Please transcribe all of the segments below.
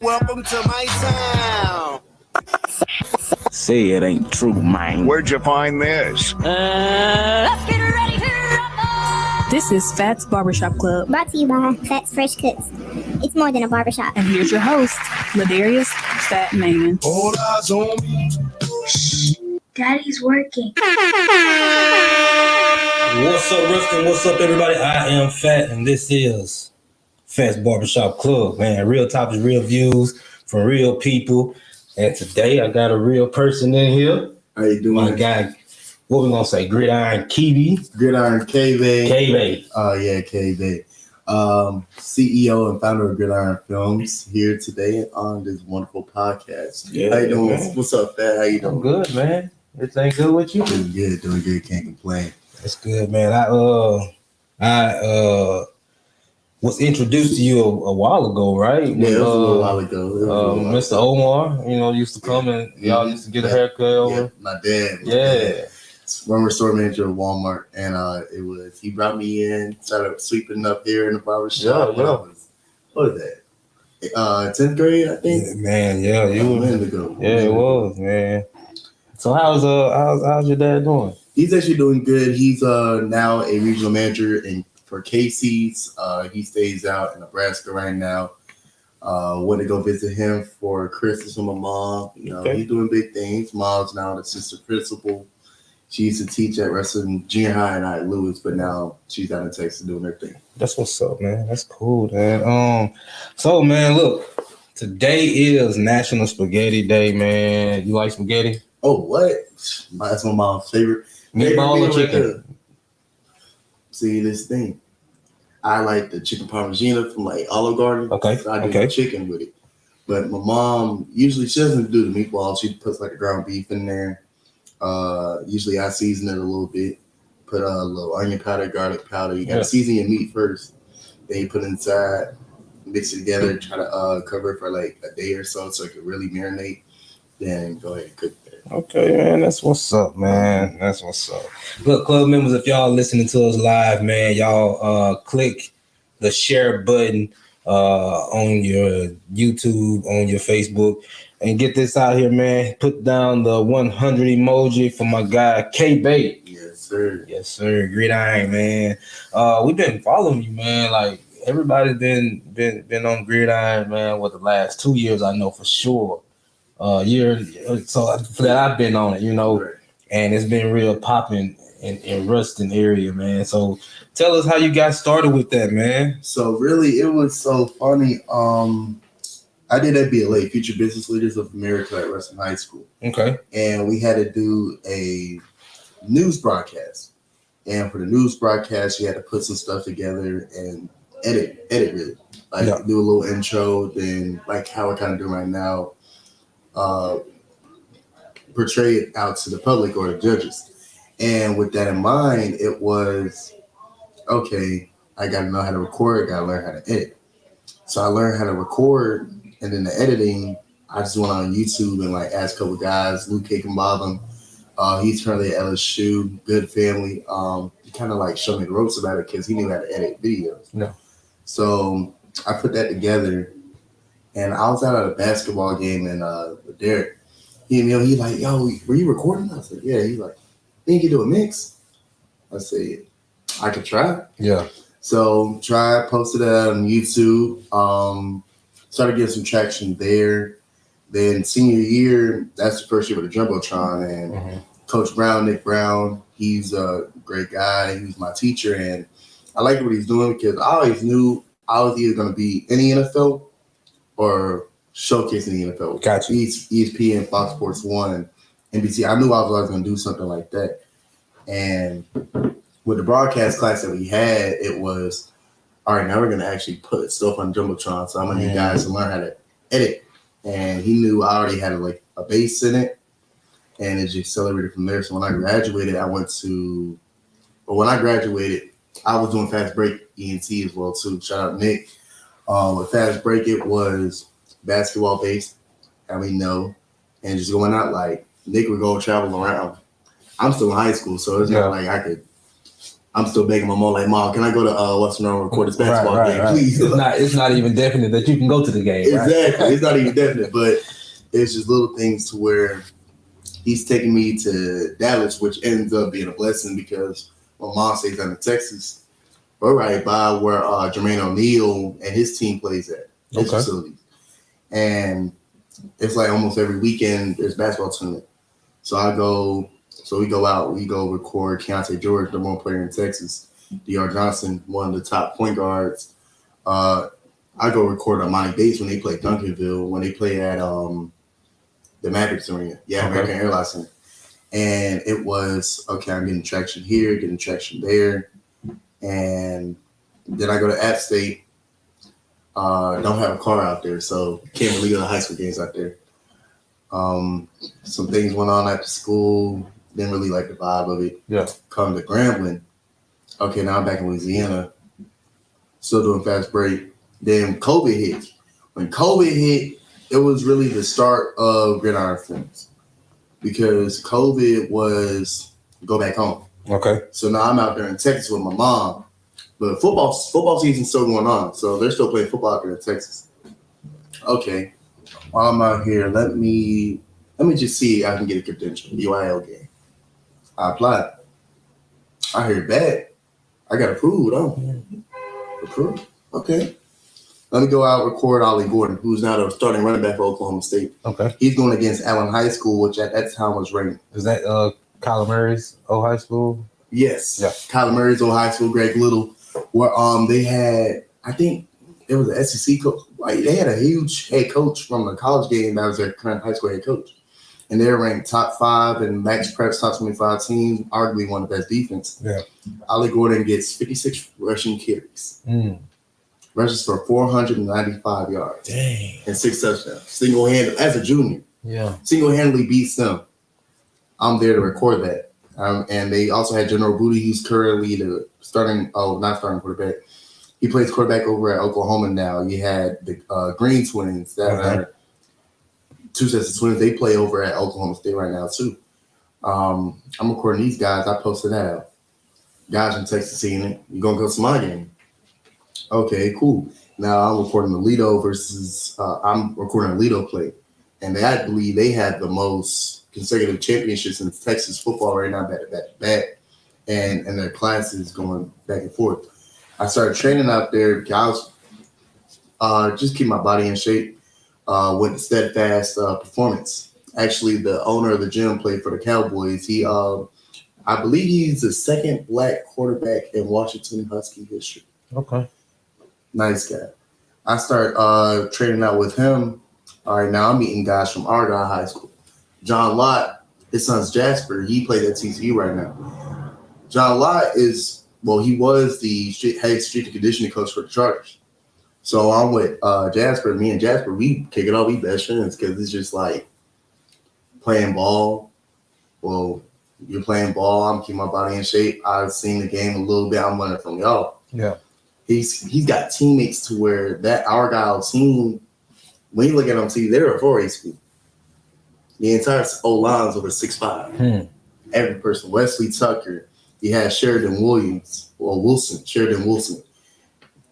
Welcome to my town. Say it ain't true, man. Where'd you find this? Let's get ready to rumble! This is PHAT'S Barbershop Club. Brought to you by PHAT'S Fresh Cuts. It's more than a barbershop. And here's your host, Ladarius Fat Man. All eyes on me. Daddy's working. What's up, Rustin? What's up, everybody? I am Fat, and this is PHAT'S Barbershop Club, man. Real topics, real views from real people. And today I got a real person in here. How you doing? My guy, what we gonna say? Gridiron Kebe. Gridiron Kebe. Kebe. Oh yeah, Kebe. CEO and founder of Gridiron Filmz here today on this wonderful podcast. Yeah, how you doing? Man. What's up, Fat? How you doing? I'm good, man. Everything good with you? Doing good. Can't complain. That's good, man. I was introduced to you a while ago, right? Yeah, it was a little while ago. Mr. Omar, used to come and y'all used to get a haircut over. Yeah, my dad. Yeah. Former store manager of Walmart, and he brought me in, started sweeping up here in the barbershop. Yeah. What was that? 10th grade, I think. Yeah, man, yeah, It was, man. So how's your dad doing? He's actually doing good. He's now a regional manager for Casey's. He stays out in Nebraska right now. Went to go visit him for Christmas with my mom. Okay. He's doing big things. Mom's now an assistant principal. She used to teach at Wrestling Junior High and at Lewis, but now she's out in Texas doing her thing. That's what's up, man. That's cool, man. So man, look, today is National Spaghetti Day, man. You like spaghetti? Oh, what? That's my mom's favorite. Meatball or chicken? See, this thing. I like the chicken parmigiana from like Olive Garden. Okay. So I do the chicken with it. But my mom, usually she doesn't do the meatball. She puts like a ground beef in there. Usually I season it a little bit. Put a little onion powder, garlic powder. You got to season your meat first. Then you put it inside, mix it together, try to cover it for like a day or so it can really marinate. Then go ahead and cook that. Okay, man, that's what's up, man. That's what's up. Look, club members, if y'all listening to us live, man, y'all click the share button on your YouTube, on your Facebook, and get this out here, man. Put down the 100 emoji for my guy Kebe. Yes, sir. Yes, sir. Gridiron, man. We've been following you, man. Like everybody's been on Gridiron, man. The last 2 years, I know for sure. So for that I've been on it, Right. and it's been real popping in Ruston area, man. So tell us how you got started with that, man. So really, it was so funny. I did FBLA, Future Business Leaders of America at Ruston High School. Okay. And we had to do a news broadcast. And for the news broadcast, you had to put some stuff together and edit really. Do a little intro, then like how we're kind of doing right now. Portray it out to the public or the judges. And with that in mind, it was, okay, I got to know how to record, got to learn how to edit. So I learned how to record, and then the editing, I just went on YouTube and like asked a couple guys, Luke Hickenbotham, he's currently at LSU, good family. He kind of like showed me the ropes about it because he knew how to edit videos. No. So I put that together. And I was out at a basketball game and with Derek, he's like, yo, were you recording? I said, yeah. He's like, think you do a mix? I said, I could try. Yeah. So posted it on YouTube, started getting some traction there. Then senior year, that's the first year with the Jumbotron, and Coach Brown, Nick Brown, he's a great guy. He was my teacher, and I liked what he's doing because I always knew I was either going to be in the NFL or showcasing the NFL. Gotcha. ESPN, Fox Sports 1, and NBC. I knew I was always going to do something like that. And with the broadcast class that we had, it was, all right, now we're going to actually put stuff on Jumbotron. So I'm going to need guys to learn how to edit. And he knew I already had like a base in it, and it just accelerated from there. So when I graduated, I was doing Fast Break ENT as well too. Shout out Nick. With Fast Break, it was basketball based, and we know, and just going out Nick would go travel around. I'm still in high school, so it's not like I could I'm still begging my mom, like, Mom, can I go to Western and record this basketball game, please? It's not even definite that you can go to the game. Exactly. It's not even definite, but it's just little things to where he's taking me to Dallas, which ends up being a blessing because my mom stays down in Texas. We're right by where Jermaine O'Neal and his team plays at his facilities. And it's like almost every weekend there's basketball tournament. So we go out, we go record Keontae George, the one player in Texas, D.R. Johnson, one of the top point guards. I go record Amani Bates when they play Duncanville, when they play at the Mavericks Arena, American Airlines Center. And it was, okay, I'm getting traction here, getting traction there. And then I go to App State. Don't have a car out there, so can't really go to high school games out there. Some things went on after school. Didn't really like the vibe of it. Yeah. Come to Grambling. Okay, now I'm back in Louisiana. Still doing fast break. Then COVID hit. When COVID hit, it was really the start of Gridiron Filmz because COVID was go back home. Okay. So now I'm out there in Texas with my mom, but football season's still going on, so they're still playing football out there in Texas. Okay, while I'm out here, let me just see if I can get a credential, UIL game. I applied. I heard back. I got approved. Approved. Okay. Let me go out and record Ollie Gordon, who's now the starting running back for Oklahoma State. Okay. He's going against Allen High School, which at that time was ranked. Is that Kyler Murray's old high school? Yes. Yeah. Kyler Murray's old high school, Greg Little, where they had, I think it was an SEC coach. Like they had a huge head coach from the college game that was their current high school head coach. And they're ranked top 5 in Max Prep's top 25 teams, arguably one of the best defense. Yeah. Ollie Gordon gets 56 rushing carries. Rushes for 495 yards. Dang. And 6 touchdowns. Single-handed, as a junior. Yeah. Single-handedly beats them. I'm there to record that. And they also had General Booty, who's currently the not starting quarterback. He plays quarterback over at Oklahoma now. You had the Green Twins. That are 2 sets of twins. They play over at Oklahoma State right now, too. I'm recording these guys. I posted that out. Guys from Texas seeing it. You're going to go to my game. Okay, cool. Now I'm recording I'm recording a Lido play. And I believe they have the most consecutive championships in Texas football right now, back to back. And their classes going back and forth. I started training out there because I was just keep my body in shape with steadfast performance. Actually, the owner of the gym played for the Cowboys. He, I believe he's the second black quarterback in Washington Husky history. Okay. Nice guy. I start training out with him. All right, now I'm meeting guys from Argyle High School. John Lott, his son's Jasper. He plays at TCU right now. John Lott he was the head strength and conditioning coach for the Chargers. So I'm with Jasper. Me and Jasper, we kick it off. We best friends because it's just like playing ball. Well, you're playing ball. I'm keeping my body in shape. I've seen the game a little bit. I'm learning from y'all. Yeah. He's got teammates to where that Argyle team, when you look at them, see they're a 4A school. The entire O-line's over 6'5". Every person. Wesley Tucker. You had Sheridan Wilson.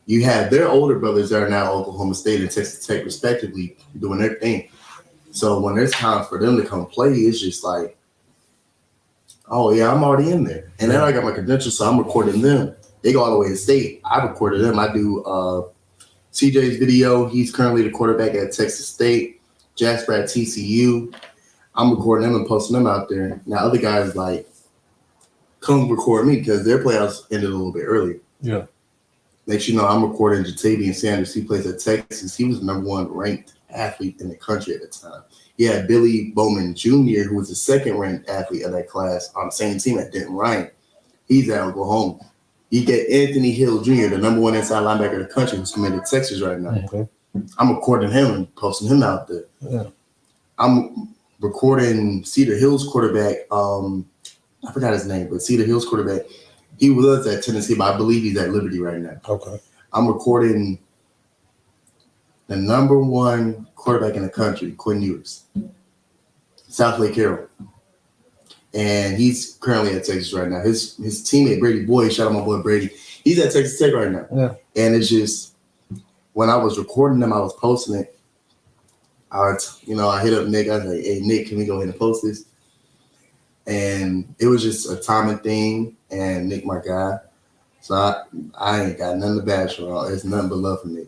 You have their older brothers that are now at Oklahoma State and Texas Tech, respectively, doing their thing. So when there's time for them to come play, it's just like, oh, yeah, I'm already in there. And then I got my credentials, so I'm recording them. They go all the way to state. I recorded them. I do CJ's video. He's currently the quarterback at Texas State. Jasper at TCU. I'm recording them and posting them out there. Now, other guys like, come record me because their playoffs ended a little bit early. Yeah. Next, I'm recording Jatavian Sanders. He plays at Texas. He was the number 1 ranked athlete in the country at the time. He had Billy Bowman Jr., who was the 2nd ranked athlete of that class on the same team at Denton Ryan. He's at Oklahoma. You get Anthony Hill Jr., the number 1 inside linebacker in the country, who's committed to Texas right now. Okay. I'm recording him and posting him out there. Yeah. I'm recording Cedar Hill's quarterback. I forgot his name, but Cedar Hill's quarterback. He was at Tennessee, but I believe he's at Liberty right now. Okay. I'm recording the number 1 quarterback in the country, Quinn Ewers, South Lake Carroll. and he's currently at Texas right now. His teammate Brady Boy, shout out my boy Brady, he's at Texas Tech right now. Yeah. And it's just when I was recording them, I was posting it. I hit up Nick. I was like, "Hey Nick, can we go ahead and post this?" And it was just a timing thing. And Nick, my guy, so I ain't got nothing to bash for. It's nothing but love for Nick.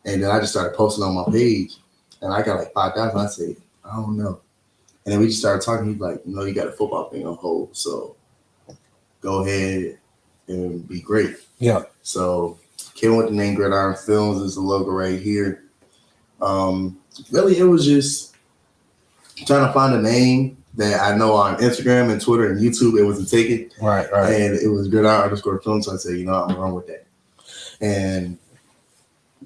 And then I just started posting on my page, and I got like 5,000. I said, I don't know. And then we just started talking. He's like, you got a football thing on hold, so go ahead and be great. Yeah. So came with the name Gridiron Filmz is the logo right here. Really, it was just trying to find a name that I know on Instagram and Twitter and YouTube. It wasn't taken. Right. And it was Gridiron_Filmz. So I said, I'm going to run with that. And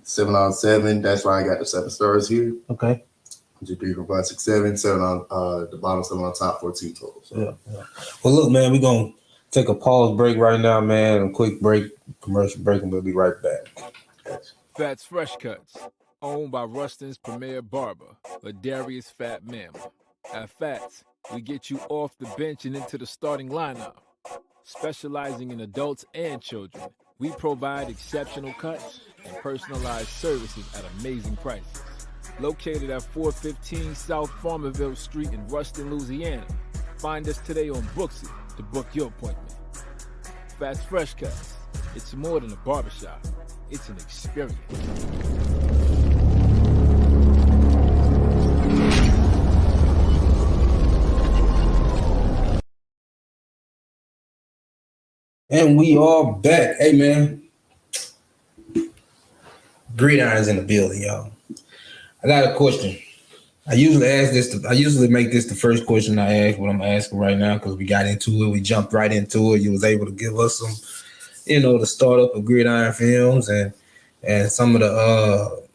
7 on 7, that's why I got the 7 stars here. Okay. 2, 3, 4, 5, 6, 7. 7 on the bottom, 7 on top, 14 total. So. Yeah. Well, look, man, we're going to take a pause break right now, man. A quick break, commercial break, and we'll be right back. PHAT'S Fresh Cuts, owned by Ruston's premier barber, Ladarius Fat Mamma. At PHAT'S, we get you off the bench and into the starting lineup. Specializing in adults and children, we provide exceptional cuts and personalized services at amazing prices. Located at 415 South Farmerville Street in Ruston, Louisiana. Find us today on Booksy to book your appointment. PHAT'S Fresh Cuts. It's more than a barbershop. It's an experience. And we are back. Hey, man. Gridiron's in the building, y'all. I got a question. I usually make this the first question I ask, what I'm asking right now, because we got into it. We jumped right into it. You was able to give us some, the startup of Gridiron Films and some of the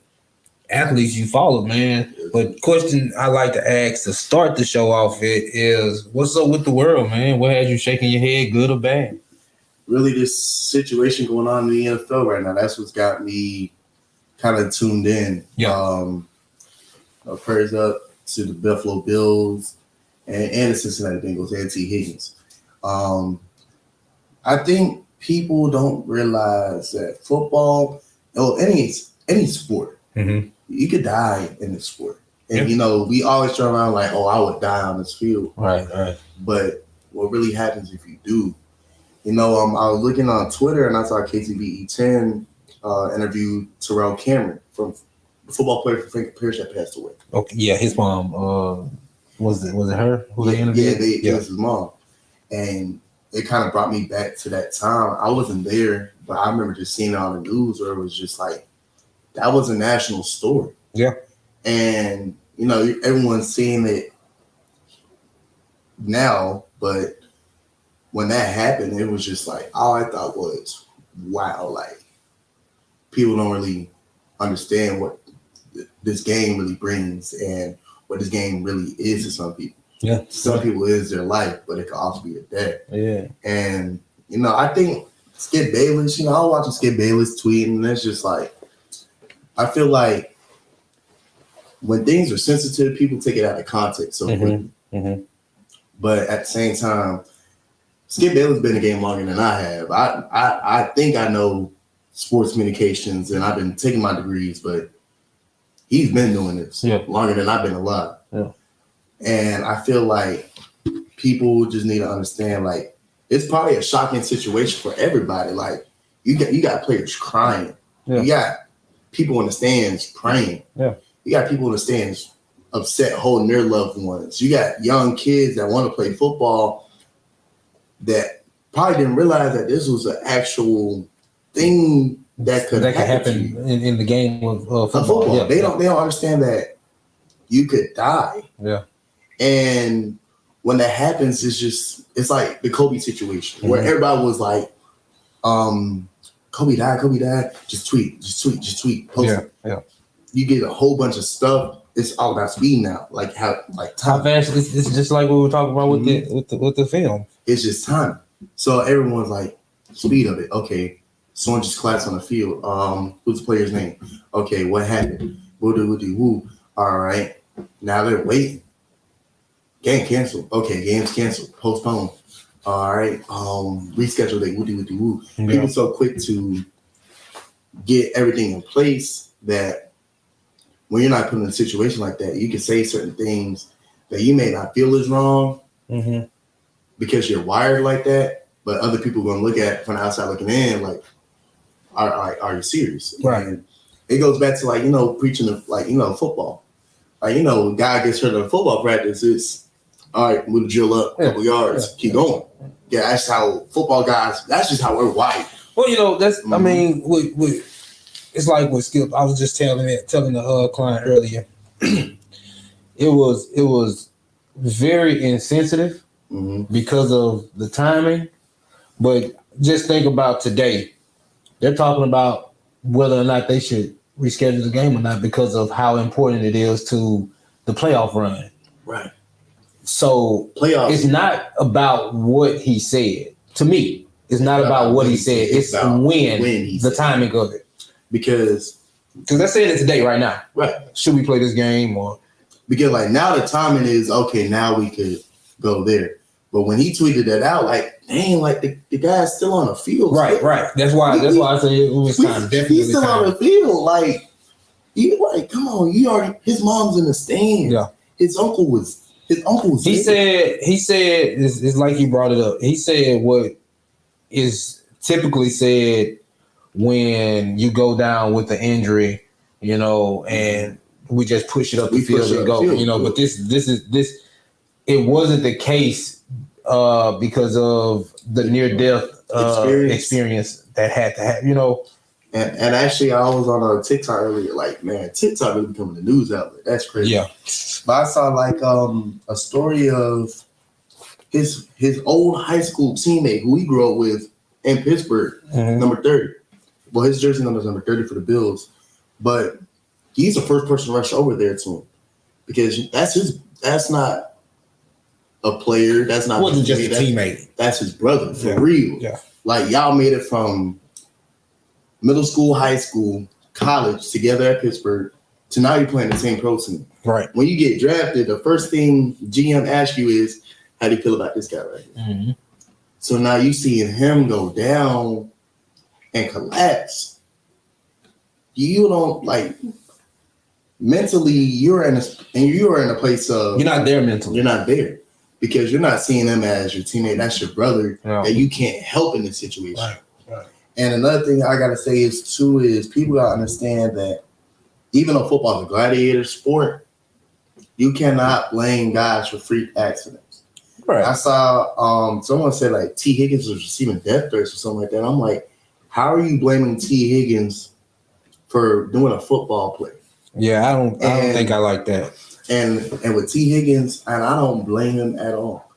athletes you followed, man. But question I like to ask to start the show off is, what's up with the world, man? What has you shaking your head, good or bad? Really, this situation going on in the NFL right now, that's what's got me kind of tuned in. Yeah. Prayers up to the Buffalo Bills and the Cincinnati Bengals and T. Higgins. I think people don't realize that football, or any sport, you could die in this sport. And, we always turn around like, I would die on this field. Right. But what really happens if you do? I was looking on Twitter and I saw KTVE10 interview Terrell Cameron, from the football player from Frank Pierce that passed away. Okay, yeah, his mom. Was it her who they interviewed? Yeah, it was his mom. And it kind of brought me back to that time. I wasn't there, but I remember just seeing it on the news where it was just like, that was a national story. Yeah. And, everyone's seeing it now, but when that happened, it was just like, all I thought was, wow, like, people don't really understand what this game really brings and what this game really is to some people. Yeah. Some people is their life, but it could also be their death. Yeah. And, I think Skip Bayless, I was watching Skip Bayless tweet, and it's just like, I feel like when things are sensitive, people take it out of context so quickly. But at the same time, Skip Bayless been in the game longer than I have. I think I know sports communications, and I've been taking my degrees, but he's been doing this longer than I've been alive. Yeah. And I feel like people just need to understand, like, it's probably a shocking situation for everybody. Like, you got players crying. Yeah. You got people in the stands praying. Yeah. You got people in the stands upset holding their loved ones. You got young kids that want to play football that probably didn't realize that this was an actual thing that could happen in the game of football. Yeah. They don't understand that you could die. Yeah. And when that happens, it's like the Kobe situation where everybody was like, Kobe died. Just tweet, post it. Yeah. You get a whole bunch of stuff. It's all about speed now. Like how fast. It's just like what we were talking about with the film. It's just time. So everyone's like, speed of it. Okay. Someone just collapsed on the field. Who's the player's name? Okay, what happened? Woo. All right. Now they're waiting. Game canceled. Okay, game's canceled. Postponed. All right. Reschedule date. Woo. Yeah. People so quick to get everything in place that when you're not put in a situation like that, you can say certain things that you may not feel is wrong because you're wired like that, but other people are going to look at from the outside looking in like, are you serious? Right. And it goes back to like, you know, preaching of like, you know, football. Like, you know, a guy gets hurt in football practice, it's all right, move the drill up a couple yards, keep going. Yeah, that's how football guys, that's just how we're wired. Well, you know, that's I mean, it's like with Skip. I was just telling the client earlier. It was very insensitive because of the timing. But just think about today. They're talking about whether or not they should reschedule the game or not because of how important it is to the playoff run. Right. So it's not about what he said. To me, it's not about what he said. It's when the timing of it. Because they're saying it today, right now. Right. Should we play this game or? Because like now the timing is okay. Now we could go there. But when he tweeted that out, like dang, like the guy's still on the field. Right. That's why I say it was time. Definitely he's still on the field. Like you like, come on, you already. His mom's in the stand. Yeah. His uncle was. He said it's like you brought it up. He said what is typically said when you go down with the injury, you know, and we just push it up the field and go, you know. But this it wasn't the case because of the near death experience that had to happen, you know. And actually, I was on a TikTok earlier. Like, man, TikTok really becoming the news outlet. That's crazy. Yeah. But I saw like a story of his old high school teammate who he grew up with in Pittsburgh, number 30. Well, his jersey number is number 30 for the Bills, but he's the first person to rush over there to him because that's not a player. That's not wasn't just a teammate. That's his brother for real. Yeah. Like y'all made it from middle school, high school, college together at Pittsburgh to now you're playing the same pro team. Right. When you get drafted, the first thing GM asks you is, how do you feel about this guy right here? So now you seeing him go down and collapse. You don't like mentally you're in a place of you're not there mentally. You're not there because you're not seeing him as your teammate. That's your brother that you can't help in this situation. Right. And another thing I gotta say is people gotta understand that even though football is a gladiator sport, you cannot blame guys for freak accidents. Right. I saw someone said like T. Higgins was receiving death threats or something like that. I'm like, how are you blaming T. Higgins for doing a football play? Yeah, I don't think I like that. And with T. Higgins, and I don't blame him at all.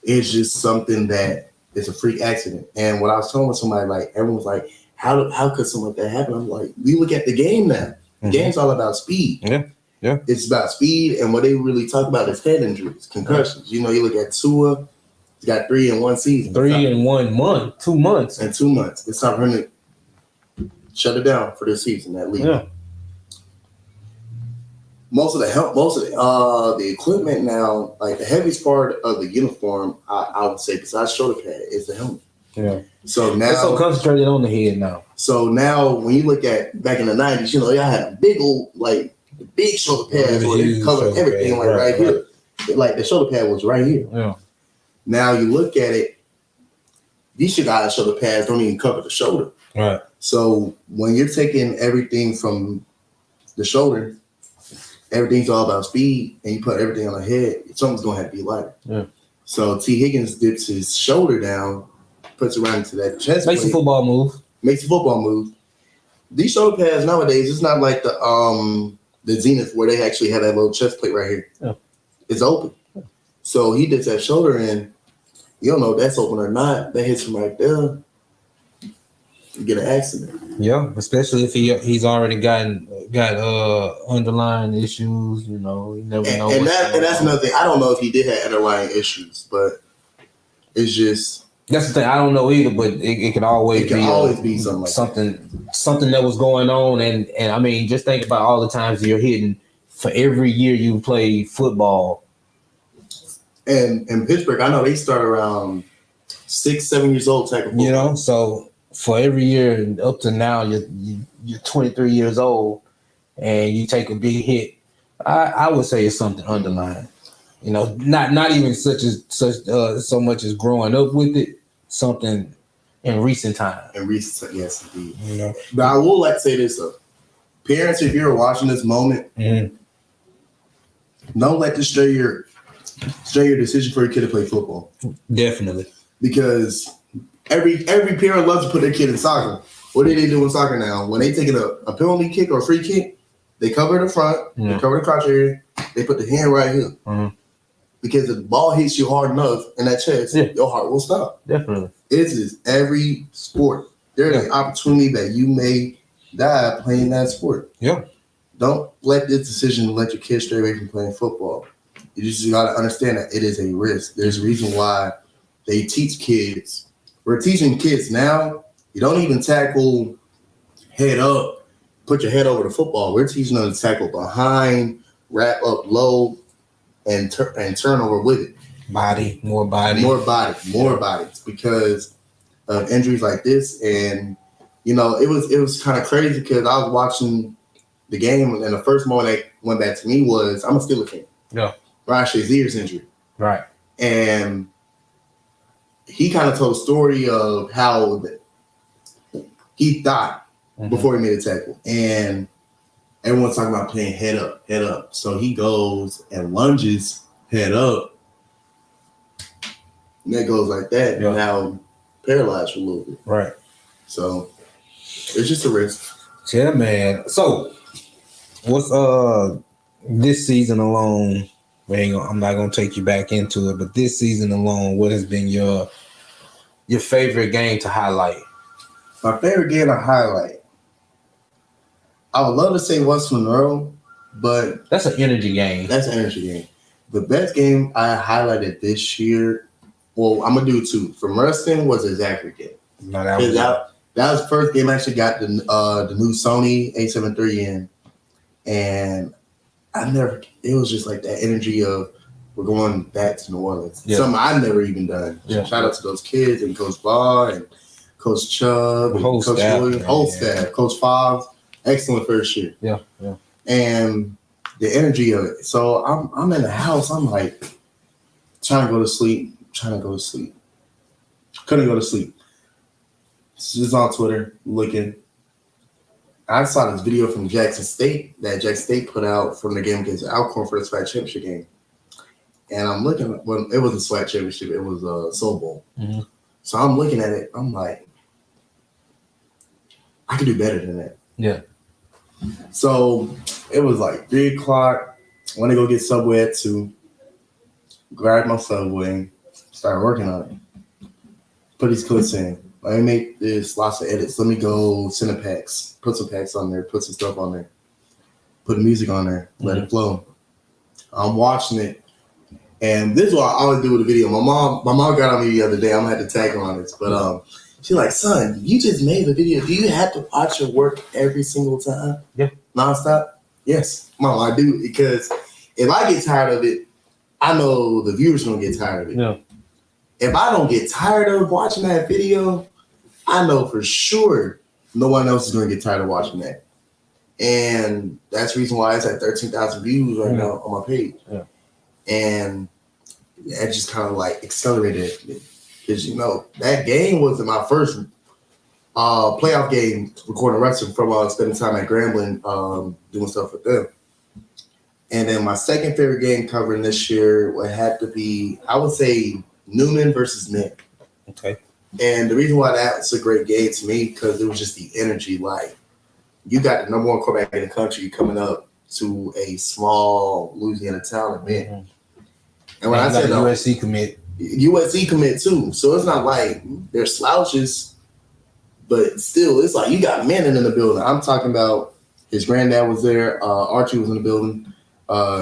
It's just something that it's a freak accident. And when I was telling somebody, like everyone's like, how could something like that happen? I'm like, we look at the game now. The game's all about speed. Yeah. It's about speed, and what they really talk about is head injuries, concussions. You know, you look at Tua, he's got 3 in one season. 3 in 1 month, 2 months. And 2 months. It's time for him to shut it down for this season, that league. Yeah. Most of the equipment now, like the heaviest part of the uniform, I would say, besides shoulder pad, is the helmet. Yeah. So now it's so concentrated on the head now. So now when you look at back in the 90s, you know, y'all had a big old, like the big shoulder pads where they covered everything right here. Like the shoulder pad was right here. Yeah. Now you look at it, these guys' shoulder pads don't even cover the shoulder. Right. So when you're taking everything from the shoulder, everything's all about speed, and you put everything on the head, something's gonna have to be lighter. Yeah. So T. Higgins dips his shoulder down, puts it right into that chest. Makes a football move. These shoulder pads nowadays, it's not like the Zenith where they actually have that little chest plate right here. Yeah. It's open. So he dips that shoulder in. You don't know if that's open or not. That hits him right there. You get an accident. Yeah, especially if he's already got underlying issues. You know, you never know. And that's another thing. I don't know if he did have underlying issues, but it's just that's the thing. I don't know either, but it can always be something that was going on. And I mean, just think about all the times you're hitting. For every year you play football, And in Pittsburgh, I know they start around 6, 7 years old tackle football. You know, so for every year up to now, you're 23 years old and you take a big hit. I would say it's something underlying. You know, not even so much as growing up with it. Something in recent time. Yes, indeed. You know, but I will like to say this though, parents, if you're watching this moment, don't let this stray your decision for your kid to play football. Definitely, because every parent loves to put their kid in soccer. What do they do in soccer now? When they take a penalty kick or a free kick, they cover the front, they cover the crotch area, they put the hand right here. Because if the ball hits you hard enough in that chest, your heart will stop. Definitely. It is every sport. There's an opportunity that you may die playing that sport. Yeah. Don't let this decision let your kid stray away from playing football. You just got to understand that it is a risk. There's a reason why they teach kids. We're teaching kids now, you don't even tackle head up, put your head over the football. We're teaching them to tackle behind, wrap up low, and turn over with it. More bodies because of injuries like this. And, you know, it was kind of crazy because I was watching the game and the first moment that went back to me was, I'm a Steelers fan. Yeah. Ryan Shazier's injury. Right. And he kind of told a story of how he thought before he made a tackle. And everyone's talking about playing head up. So he goes and lunges head up. And that goes like that. Yeah. And now paralyzed for a little bit. Right. So it's just a risk. Yeah, man. So what's this season alone? I'm not gonna take you back into it, but this season alone, what has been your favorite game to highlight? My favorite game to highlight. I would love to say Western Monroe, but that's an energy game. The best game I highlighted this year, well, I'm gonna do two. From Ruston was a Zachary game. No, that was the first game I actually got the new Sony A7 III in, and it was just like that energy of we're going back to New Orleans. Yeah. Something I've never even done. Yeah. Shout out to those kids and Coach Barr and Coach Chubb and Coach Williams, whole staff, Coach Fobbs. Excellent first year. Yeah. And the energy of it. So I'm in the house. I'm like trying to go to sleep. Couldn't go to sleep. Just on Twitter looking. I saw this video from Jackson State that Jackson State put out from the game against Alcorn for the SWAC championship game. And I'm looking, well, it was a SWAC championship. It was a Soul Bowl. Mm-hmm. So I'm looking at it. I'm like, I could do better than that. Yeah. So it was like 3 o'clock. I want to go get Subway at 2. Grab my Subway. Start working on it. Put these clips in. Let me make this lots of edits. Let me go send the packs. Put some packs on there. Put some stuff on there. Put the music on there. Let it flow. I'm watching it. And this is what I always do with the video. My mom got on me the other day. I'm going to have to tag her on this. But she's like, son, you just made the video. Do you have to watch your work every single time? Yeah. Nonstop? Yes. Mom, I do. Because if I get tired of it, I know the viewers going to get tired of it. Yeah. If I don't get tired of watching that video, I know for sure no one else is going to get tired of watching that. And that's the reason why it's at 13,000 views right now on my page. Yeah. And that just kind of like accelerated it. Because, you know, that game was my first playoff game recording wrestling from spending time at Grambling doing stuff with them. And then my second favorite game covering this year would have to be, I would say, Newman versus Nick. Okay. And the reason why that's a great game to me, because it was just the energy. Like, you got the number one quarterback in the country coming up to a small Louisiana town in Mint. Mm-hmm. And when I said USC commit too. So it's not like they're slouches, but still, it's like you got men in the building. I'm talking about his granddad was there. Archie was in the building.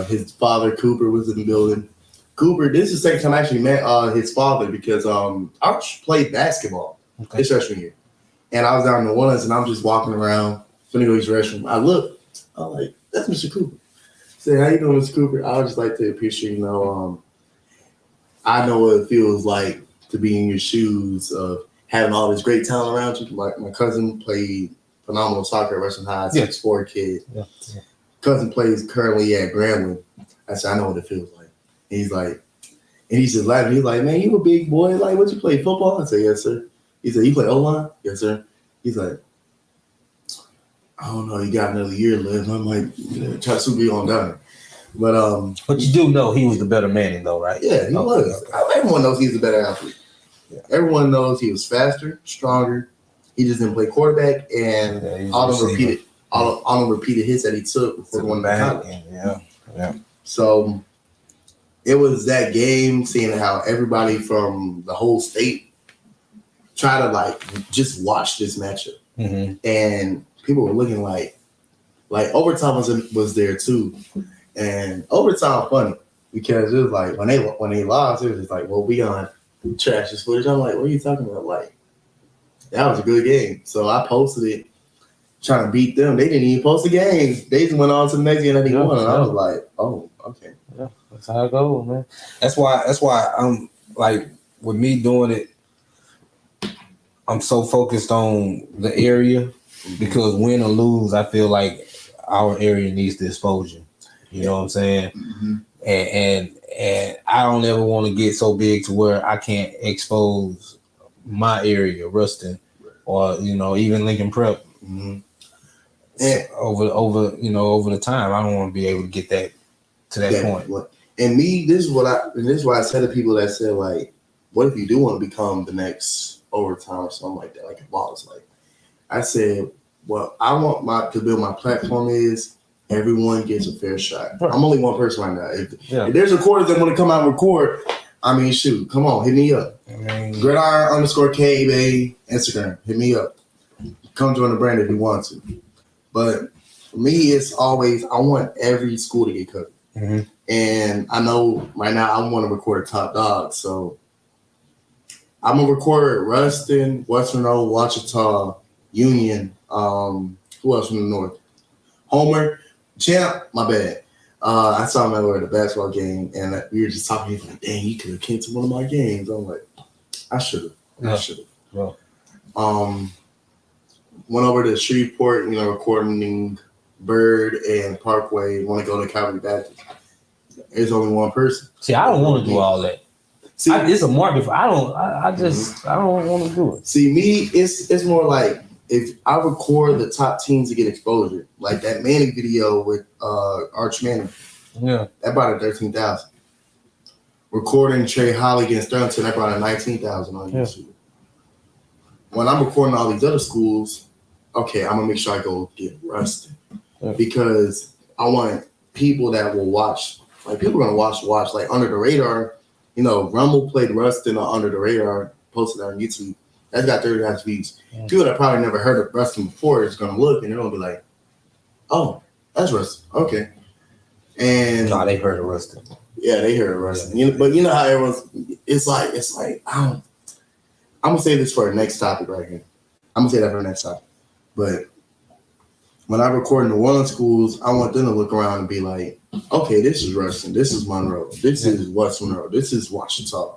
His father, Cooper, was in the building. Cooper, this is the second time I actually met his father because Arch played basketball his freshman year. And I was down in New Orleans and I'm just walking around, gonna go use the restroom. I looked, I'm like, that's Mr. Cooper. I said, how you doing, Mr. Cooper? I would just like to appreciate, I know what it feels like to be in your shoes of having all this great talent around you. My cousin played phenomenal soccer at Western High, 6'4" kid. Yeah. Cousin plays currently at Grambling. I said, I know what it feels like. And he's like, and he's just laughing. He's like, man, you a big boy. Like, what you play, football? I said, yes, sir. He said, you play O-line? Yes, sir. He's like, I don't know. You got another year left. I'm like, try to be on down. But you do know he was the better man, though, right? Yeah, he was. Everyone knows he's a better athlete. Yeah. Everyone knows he was faster, stronger. He just didn't play quarterback, and all the repeated hits that he took before going to college. Yeah. So it was that game, seeing how everybody from the whole state try to like just watch this matchup, and people were looking like overtime was there too, and overtime funny because it was like when they lost, it was just like, well, we on trash this footage. I'm like, what are you talking about? Like, that was a good game. So I posted it trying to beat them. They didn't even post the game. They just went on to the next game and they won. And I was like, oh, okay. Yeah, that's how it goes, man. That's why I'm like, with me doing it, I'm so focused on the area because win or lose, I feel like our area needs the exposure. You know what I'm saying? Mm-hmm. And I don't ever want to get so big to where I can't expose my area, Ruston, or even Lincoln Prep. Mm-hmm. And over the time, I don't want to be able to get that to that point. And me, this is why I said to people that said like, what if you do want to become the next overtime or something like that, like a boss? Like I said, what I want to build my platform is everyone gets a fair shot. Right. I'm only one person right now. If there's recorders that want to come out and record, I mean, shoot, come on, hit me up. Gridiron_Kebe Instagram, hit me up. Come join the brand if you want to. But for me, it's always I want every school to get covered. Mm-hmm. And I know right now I want to record a top dog, so I'm gonna record Ruston, Western O, Ouachita, Union. Who else from the north? Homer, Champ. My bad. I saw him at the basketball game, and we were just talking. He's like, "Dang, you could have came to one of my games." I'm like, "I should have. I should have." Yeah. Went over to Shreveport, recording Bird and Parkway. Want to go to Calvary Baptist? There's only one person. See, I don't want to do all that. See, it's a market. I don't want to do it. See, me, it's more like if I record the top teams to get exposure, like that Manning video with Arch Manning. Yeah, that brought in 13,000. Recording Trey Holly against Thurlington, that brought in 19,000 on YouTube. When I'm recording all these other schools, okay, I'm gonna make sure I go get Ruston because I want people that will watch. Like people are gonna watch like Under the Radar. Rumble played Ruston on Under the Radar, posted on YouTube. That's got 30,000 views. Yeah. People that probably never heard of Ruston before is gonna look and they're gonna be like, "Oh, that's Ruston." Okay. And they heard of Ruston. Yeah, they heard of Ruston. Yeah. But you know how everyone's. It's like I'm gonna say this for the next topic right here. I'm gonna say that for the next topic. But when I record in the New schools, I want them to look around and be like, okay, this is Ruston, this is Monroe, this is West Monroe, this is Ouachita.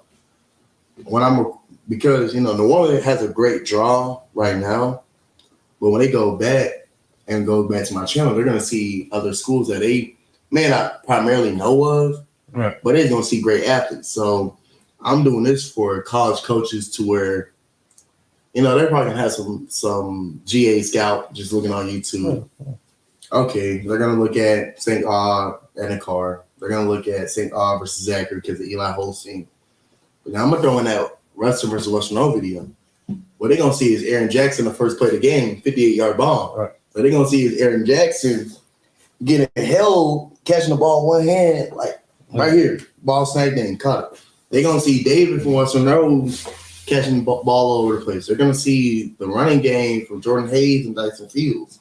Because New Orleans has a great draw right now, but when they go back to my channel, they're gonna see other schools that they may not primarily know of, right? But they're gonna see great athletes. So I'm doing this for college coaches to where, they're probably gonna have some GA scout just looking on YouTube. Okay, they're gonna look at St. Aug and a car. They're gonna look at St. Aug versus Zachary because of Eli Holstein. But now I'm gonna throw in that Ruston versus Western O video. What they're gonna see is Aaron Jackson the first play of the game, 58-yard bomb. Right. What they're gonna see is Aaron Jackson getting held, catching the ball one hand, like right here, ball snagged in, caught it. They're gonna see David from Western O catching the ball all over the place. They're going to see the running game from Jordan Hayes and Dyson Fields.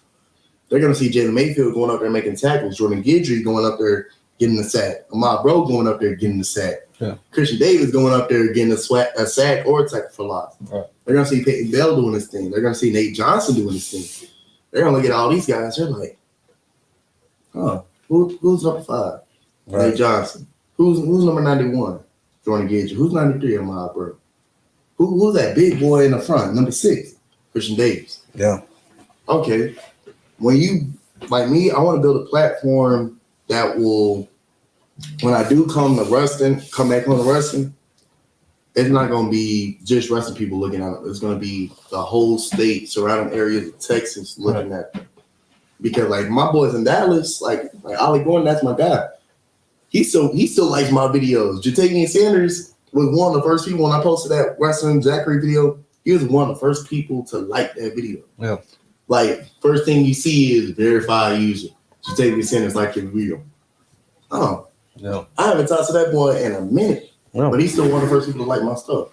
They're going to see Jalen Mayfield going up there making tackles. Jordan Guidry going up there getting the sack. Ahmad Bro going up there getting the sack. Yeah. Christian Davis going up there getting a sack or a tackle for loss. Right. They're going to see Peyton Bell doing this thing. They're going to see Nate Johnson doing this thing. They're going to look at all these guys. They're like, who's number 5? Right. Nate Johnson. Who's number 91? Jordan Gage. Who's 93 on my bro? Who's that big boy in the front? Number 6, Christian Davis. Yeah. Okay. When you like me, I want to build a platform that will, when I do come back home to Ruston, it's not going to be just Ruston people looking at it. It's going to be the whole state, surrounding areas of Texas looking at it. Because like my boys in Dallas, like Ollie Gordon, that's my guy. He still likes my videos. Jatavian Sanders was one of the first people when I posted that Western Zachary video. He was one of the first people to like that video. Yeah. Like, first thing you see is verified user. Jatavian Sanders like your video. Oh. Yeah. I haven't talked to that boy in a minute. Yeah. But he's still one of the first people to like my stuff.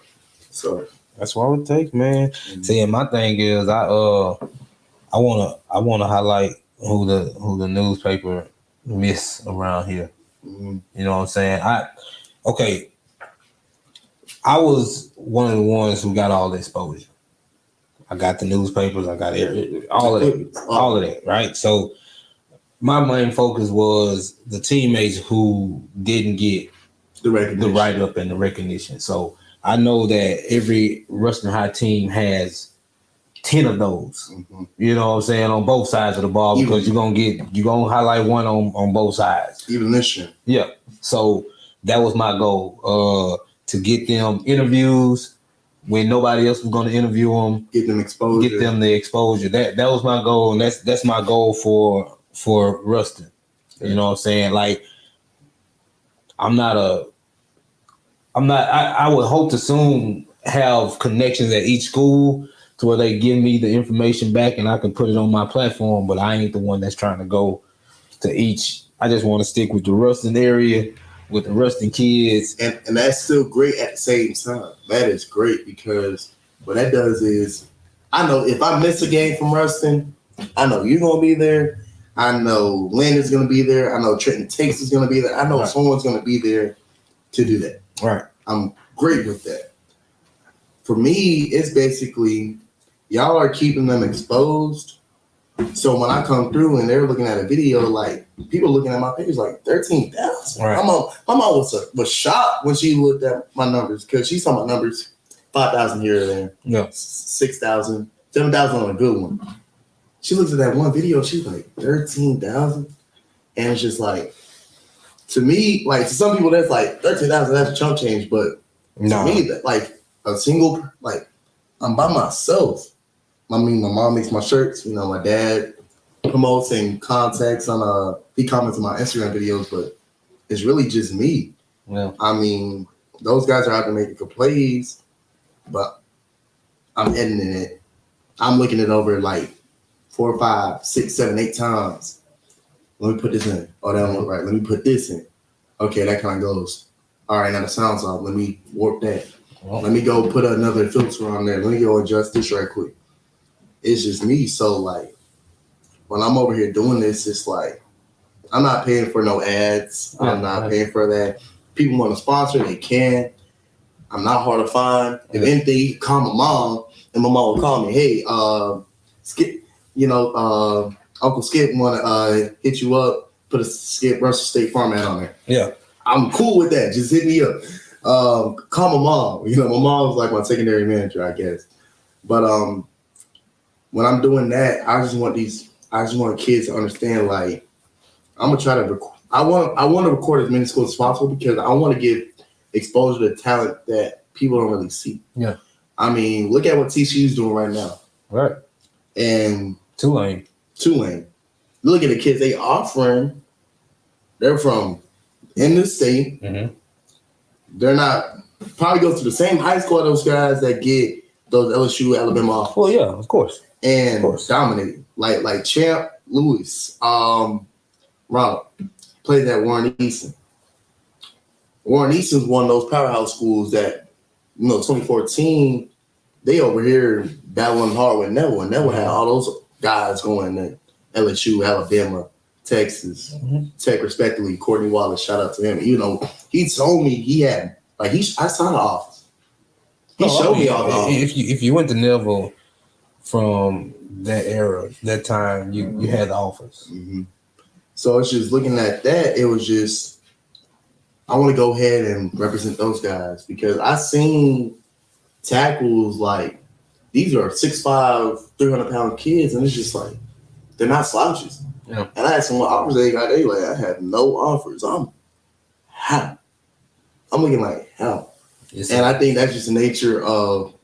So that's what it takes, man. See, and my thing is I wanna highlight who the newspaper miss around here. Mm-hmm. You know what I'm saying? I was one of the ones who got all the exposure. I got the newspapers, I got all of that, right? So my main focus was the teammates who didn't get the write-up and the recognition. So I know that every Ruston High team has 10 of those. Mm-hmm. You know what I'm saying, on both sides of the ball, because you're gonna highlight one on both sides. Even this year. Yeah. So that was my goal. To get them interviews when nobody else was going to interview them. Get them exposure. Get them the exposure. That was my goal, and that's my goal for Ruston. Yeah. You know what I'm saying? Like, I would hope to soon have connections at each school to where they give me the information back and I can put it on my platform, but I ain't the one that's trying to go to each. I just want to stick with the Ruston area, with the Ruston kids. And that's still great at the same time. That is great, because what that does is, I know if I miss a game from Ruston, I know you're going to be there. I know Landon's going to be there. I know Trenton Takes is going to be there. I know someone's going to be there to do that. Right. I'm great with that. For me, it's basically y'all are keeping them exposed. So when I come through and they're looking at a video, like people looking at my page like 13,000. Right. My mom was shocked when she looked at my numbers, because she saw my numbers 5,000 here or there. Yeah. 6,000, 7,000 on a good one. She looks at that one video, she's like 13,000. And it's just like, to me, like to some people that's like 13,000, that's a chump change. But to me, that like a single, like I'm by myself. I mean, my mom makes my shirts. You know, my dad promotes and contacts on he comments on my Instagram videos, but it's really just me. Yeah. I mean, those guys are out there making good plays, but I'm editing it. I'm looking it over like 4, 5, 6, 7, 8 times. Let me put this in. Oh, that don't look right. Let me put this in. Okay, that kind of goes. All right, now the sound's off. Let me warp that. Let me go put another filter on there. Let me go adjust this right quick. It's just me. So, like, when I'm over here doing this, it's like, I'm not paying for no ads. I'm not paying for that. People want to sponsor, they can. I'm not hard to find. If anything, you can call my mom, and my mom will call me, hey, Skip, Uncle Skip want to hit you up, put a Skip Russell State Farm ad on there. Yeah. I'm cool with that. Just hit me up. Call my mom. You know, my mom's like my secondary manager, I guess. But when I'm doing that, I just want kids to understand, like, I'm gonna try to I want to record as many schools as possible, because I want to give exposure to talent that people don't really see. Yeah. I mean, look at what TCU's doing right now. Right. And Tulane. Look at the kids they offering. They're from in the state. Mm-hmm. They're not probably go to the same high school as those guys that get those LSU, Alabama offers. Well, yeah, of course. And dominate. Like Champ Lewis, Ronald played at Warren Easton. Warren Easton's one of those powerhouse schools that, 2014, they over here battling hard with Neville. And Neville had all those guys going to LSU, Alabama, Texas, Tech, respectively. Courtney Wallace, shout out to him. He told me he had, I saw the offers. He showed me all the offers. If you went to Neville from that era, that time, you had the offers. Mm-hmm. So it's just looking at that, it was just, I want to go ahead and represent those guys because I seen tackles like these are 6'5", 300-pound kids, and it's just like they're not slouches. Yeah. And I asked them what offers they got. They like, I have no offers. I'm looking like hell. And I think that's just the nature of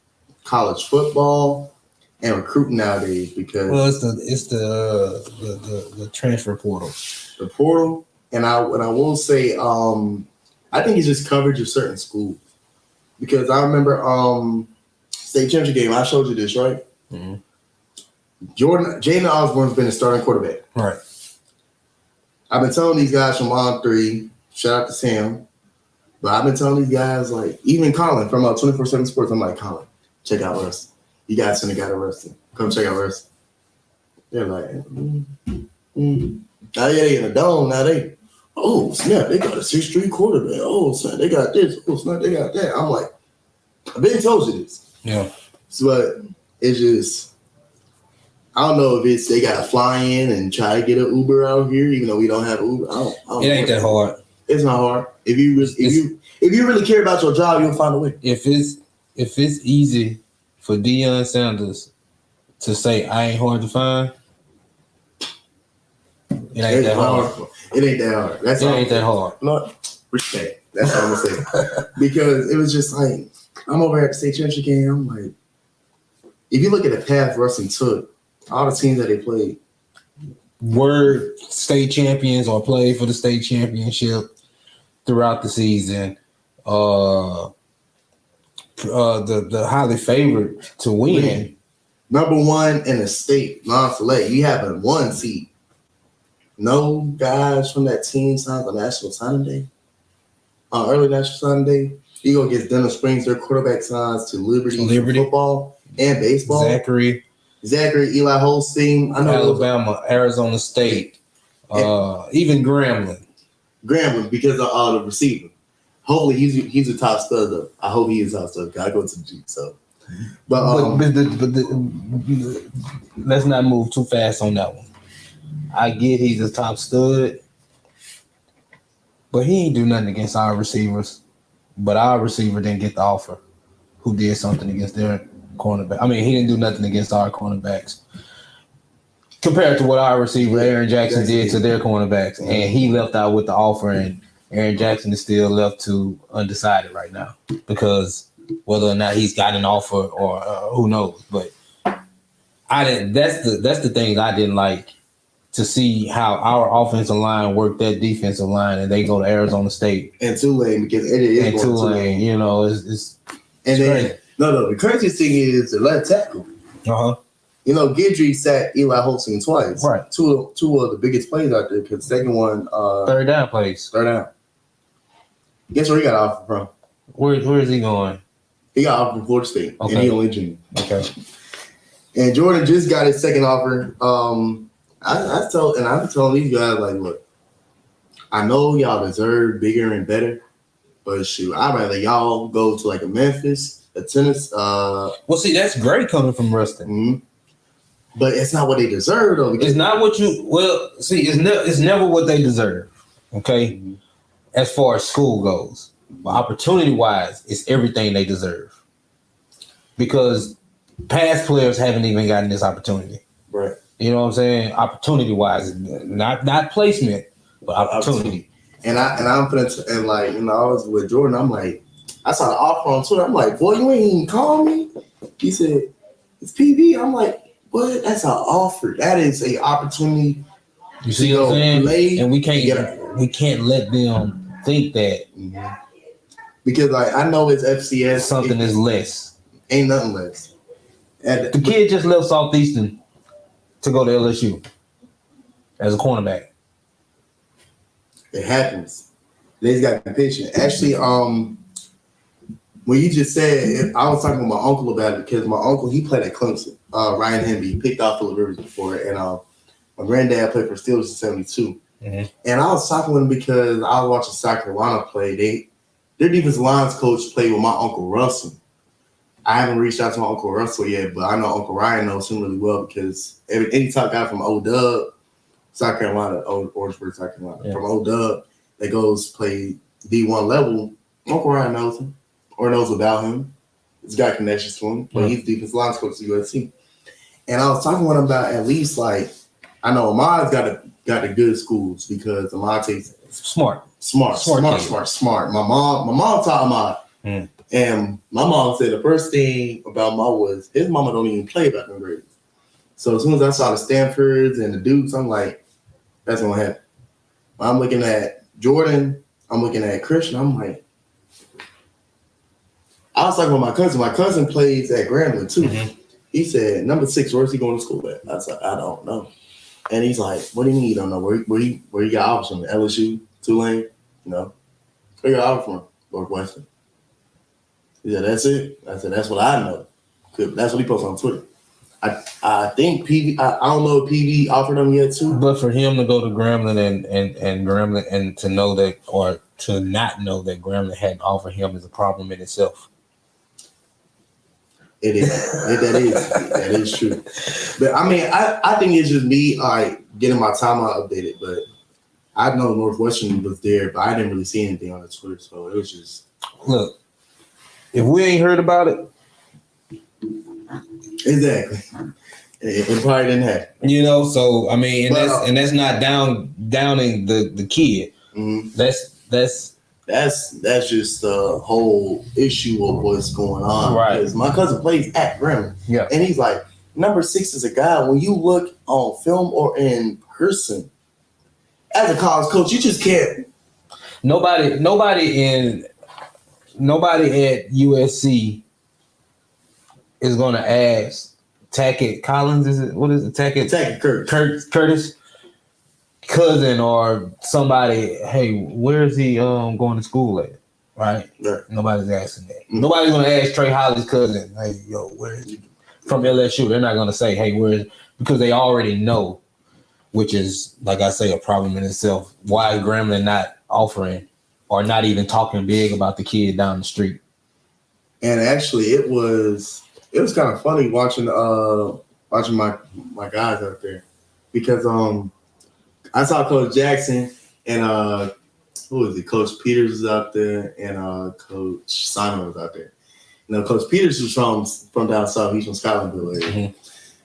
college football and recruiting nowadays because it's the transfer portal. The portal, and I will say, I think it's just coverage of certain schools because I remember state championship game. I showed you this, right? Mm-hmm. Jaden Osborne's been a starting quarterback. Right. I've been telling these guys from On 3, shout out to Sam, but I've been telling these guys, like, even Colin from 24/7 Sports, I'm like, Colin, check out Rustin. You guys send a guy to Rustin. Come check out Rustin. They're like, Now they in the dome. Now they, oh, snap, they got a 6'3" quarterback. Oh, snap, they got this. Oh, snap, they got that. I'm like, I've been told you this. Yeah. But it's just, I don't know if it's they got to fly in and try to get an Uber out here, even though we don't have Uber. I don't It ain't that hard. It's not hard. If you really care about your job, you'll find a way. If it's easy for Deion Sanders to say I ain't hard to find, it ain't that hard. It ain't that hard. That's it ain't that hard. No, respect. That's what I'm gonna say. Because it was just like I'm over at the state championship game. I'm like, if you look at the path Rustin took, all the teams that they played were state champions or played for the state championship throughout the season. The highly favored to win. Number one in the state, non-select. You have a 1 seed. No guys from that team signed on National Signing Day. On early National Signing Day. You go against Denham Springs, their quarterback signs to Liberty. Football and baseball. Zachary, Eli Holstein. I know Alabama, Arizona State, even Grambling. Grambling because of the receiver. Hopefully he's a top stud though. I hope he is a top stud. I go to the G. So, but let's not move too fast on that one. I get he's a top stud, but he ain't do nothing against our receivers. But our receiver didn't get the offer. Who did something against their cornerback? I mean, he didn't do nothing against our cornerbacks compared to what our receiver Aaron Jackson did to their cornerbacks, and he left out with the offer, and Aaron Jackson is still left to undecided right now because whether or not he's got an offer or who knows. But I didn't. That's the thing I didn't like to see how our offensive line worked that defensive line, and they go to Arizona State and Tulane because it is and Tulane. You know, it's and then no. The craziest thing is the left tackle. You know, Guidry sat Eli Holstein twice. Right. Two of the biggest plays out there. Because the second one, third down plays. Third down. Guess where he got offer from? Where is he going? He got offer from Florida State. Okay. And he only junior. Okay. And Jordan just got his second offer. I'm telling these guys, like, look, I know y'all deserve bigger and better, but shoot, I'd rather y'all go to like a Memphis, a Tennessee. Well, see, that's great coming from Rustin. Mm-hmm. But it's not what they deserve, though. It's not what you. Well, see, it's never what they deserve. Okay, as far as school goes, but opportunity-wise, it's everything they deserve because past players haven't even gotten this opportunity. Right. You know what I'm saying? Opportunity-wise, not placement, but opportunity. And I'm like, you know, I was with Jordan. I'm like, I saw the offer on Twitter. I'm like, boy, you ain't even call me. He said, it's PB. I'm like, what? That's an offer. That is an opportunity. You see what I'm saying? And we can't let them think that because like I know it's FCS. Something is less. Ain't nothing less. And the kid just left Southeastern to go to LSU as a cornerback. It happens. They's got competition. Actually, when you just said, I was talking with my uncle about it because my uncle, he played at Clemson. Ryan Hemby, he picked off Phillip Rivers before, and my granddad played for Steelers in '72. Mm-hmm. And I was talking with him because I was watching South Carolina play. Their defensive lines coach played with my Uncle Russell. I haven't reached out to my Uncle Russell yet, but I know Uncle Ryan knows him really well because any top guy from O-Dub, South Carolina, Orangeburg, South Carolina, from O-Dub, that goes play D1 level, Uncle Ryan knows him or knows about him. He's got connections to him, but he's defensive line coach at USC. And I was talking with him about at least like I know Ahmad's got the good schools because Ahmad takes smart. My mom taught Ahmad, and my mom said the first thing about Ahmad was his mama don't even play back in grades. So as soon as I saw the Stanfords and the Dukes, I'm like, that's gonna happen. I'm looking at Jordan, I'm looking at Christian, I'm like, I was talking with my cousin. My cousin plays at Grambling too. He said, number 6, where's he going to school at? I was like, I don't know. And he's like, what do you mean you don't know? Where he got offers from? LSU, Tulane? No. Where you got offers from? Northwestern. He said, that's it? I said, that's what I know. That's what he posted on Twitter. I think PV, I don't know if PV offered him yet too. But for him to go to Grambling and Grambling and to know that or to not know that Grambling hadn't offered him is a problem in itself. It is. That is true. But I mean, I think it's just me getting my timeline updated. But I know Northwestern was there, but I didn't really see anything on the Twitter. So it was just look. If we ain't heard about it, exactly, it probably didn't happen. You know. So I mean, that's not downing the kid. Mm-hmm. That's just the whole issue of what's going on. Right. Because my cousin plays at Grambling. Yeah. And he's like, number 6 is a guy, when you look on film or in person, as a college coach, you just can't. Nobody at USC is going to ask Tackett Collins, is it? What is it? Tackett Curtis. Cousin or somebody, hey, where is he going to school at? Right? Nobody's asking that. Mm-hmm. Nobody's gonna ask Trey Holly's cousin, hey, yo, where is he from LSU? They're not gonna say, hey, where is, because they already know, which is, like I say, a problem in itself. Why is Grambling not offering or not even talking big about the kid down the street? And actually it was kind of funny watching my guys out there because I saw Coach Jackson and who was it? Coach Peters was out there and Coach Simon was out there. You know, Coach Peters was from down south. He's from Scotlandville area. Mm-hmm.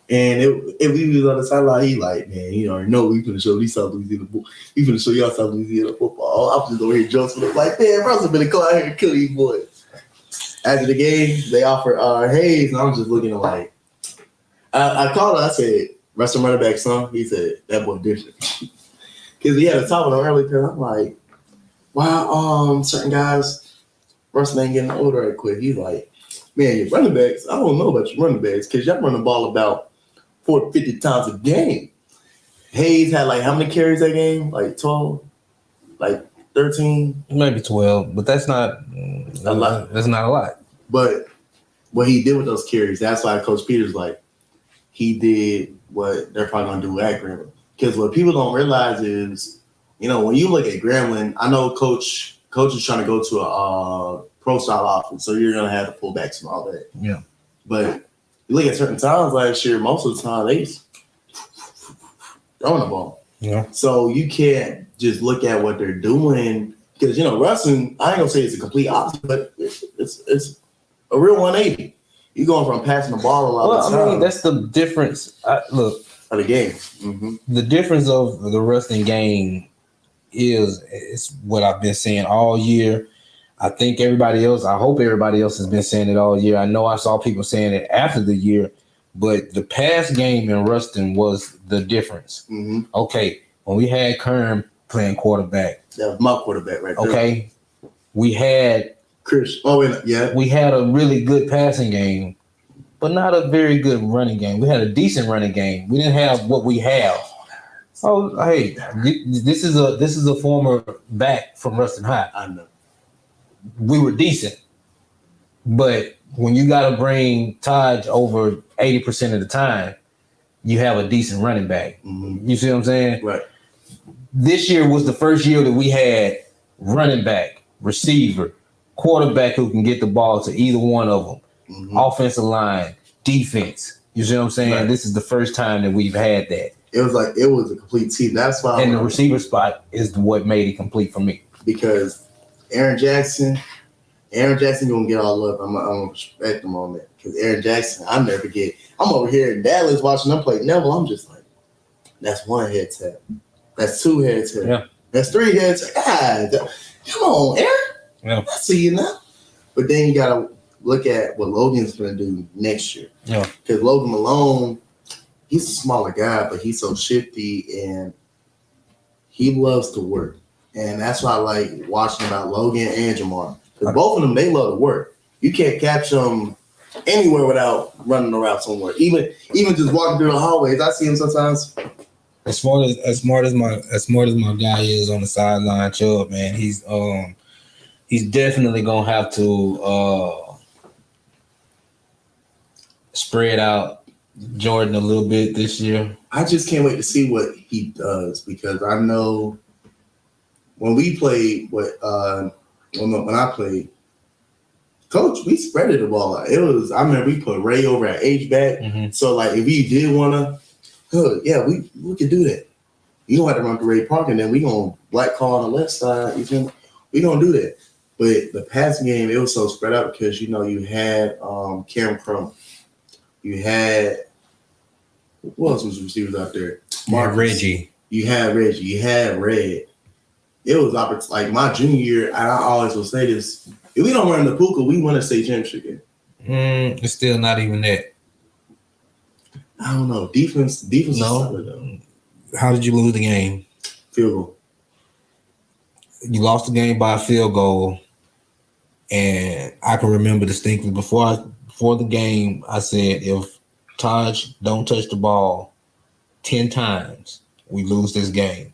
And if we was on the sideline, he like, man, you already know we finna show these South Louisiana. We finna show y'all South Louisiana football. I'm just over here joking. Like, man, Russell been go out here and kill these boys. After the game, they offered Hayes, and I'm just looking like, I called her. I said, Wrestling running back, son. He said, that boy different. Because he had a talk with him earlier. Because I'm like, wow, certain guys, wrestling ain't getting older right quick. He's like, man, your running backs, I don't know about your running backs because y'all run the ball about 450 times a game. Hayes had like how many carries that game? Like 12? Like 13? Maybe 12, but that's not a lot. That's not a lot. But what he did with those carries, that's why Coach Peters like, he did what they're probably going to do at Grambling. Because what people don't realize is, you know, when you look at Grambling, I know Coach is trying to go to a pro-style offense, so you're going to have the fullbacks and all that. Yeah. But you look at certain times last year, most of the time, they throwing the ball. Yeah. So you can't just look at what they're doing. Because, you know, wrestling, I ain't going to say it's a complete opposite, but it's a real 180. You're going from passing the ball a lot of the time. I mean, that's the difference. Look. Of the game. Mm-hmm. The difference of the wrestling game is what I've been saying all year. I think I hope everybody else has been saying it all year. I know I saw people saying it after the year, but the pass game in wrestling was the difference. Mm-hmm. Okay, when we had Kern playing quarterback. That was my quarterback right there. Okay, we had Chris. Oh, yeah. We had a really good passing game, but not a very good running game. We had a decent running game. We didn't have what we have. Oh, hey, this is a former back from Ruston High. I know. We were decent, but when you got to bring Taj over 80% of the time, you have a decent running back. Mm-hmm. You see what I'm saying? Right. This year was the first year that we had running back, receiver, quarterback who can get the ball to either one of them. Mm-hmm. Offensive line, defense. You see what I'm saying? Right. This is the first time that we've had that. It was a complete team. That's why. And the receiver spot is what made it complete for me. Because Aaron Jackson gonna get all up. I'm gonna respect him on that because Aaron Jackson, I never get. I'm over here in Dallas watching them play Neville. I'm just like, that's one head tap. That's two head tap. Yeah. That's three head tap. God, come on, Aaron. Yeah. I see you now. But then you gotta look at what Logan's gonna do next year. Yeah. Because Logan Malone, he's a smaller guy, but he's so shifty and he loves to work. And that's why I like watching about Logan and Jamar. Because both of them, they love to work. You can't catch them anywhere without running around somewhere. Even just walking through the hallways, I see him sometimes. As smart as my guy is on the sideline, Chubb, man, he's definitely gonna have to spread out Jordan a little bit this year. I just can't wait to see what he does because I know when we played, when I played, Coach, we spreaded the ball out. I remember we put Ray over at H-back. Mm-hmm. So, like, if you did want to, yeah, we could do that. You don't have to run to Ray Park, and then we going to black call on the left side. You feel me? We going to do that. But the passing game, it was so spread out because, you had Cam Crumb. You had, who else was receivers out there? Reggie. You had Reggie. You had Red. It was like my junior year, and I always will say this. If we don't run the Puka, we win a state championship game. It's still not even that. I don't know. Defense No. is solid, though. How did you lose the game? Field goal. You lost the game by a field goal, and I can remember distinctly before the game, I said if Taj don't touch the ball 10 times, we lose this game.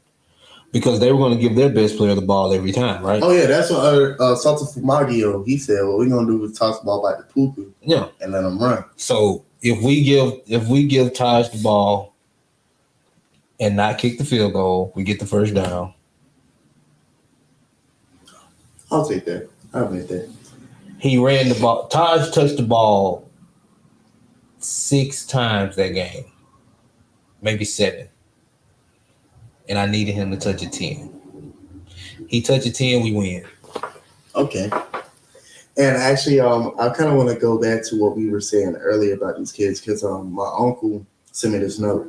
Because they were going to give their best player the ball every time, right? Oh, yeah, that's what Salta Fumagio, he said, what we're going to do is toss the ball back to Puka and let them run. So if we give Taj the ball and not kick the field goal, we get the first down. I'll take that. I'll admit that. He ran the ball. Taj touched the ball 6 times that game, maybe 7. And I needed him to touch a 10. He touched a 10, we win. Okay. And actually, I kind of want to go back to what we were saying earlier about these kids because my uncle sent me this note.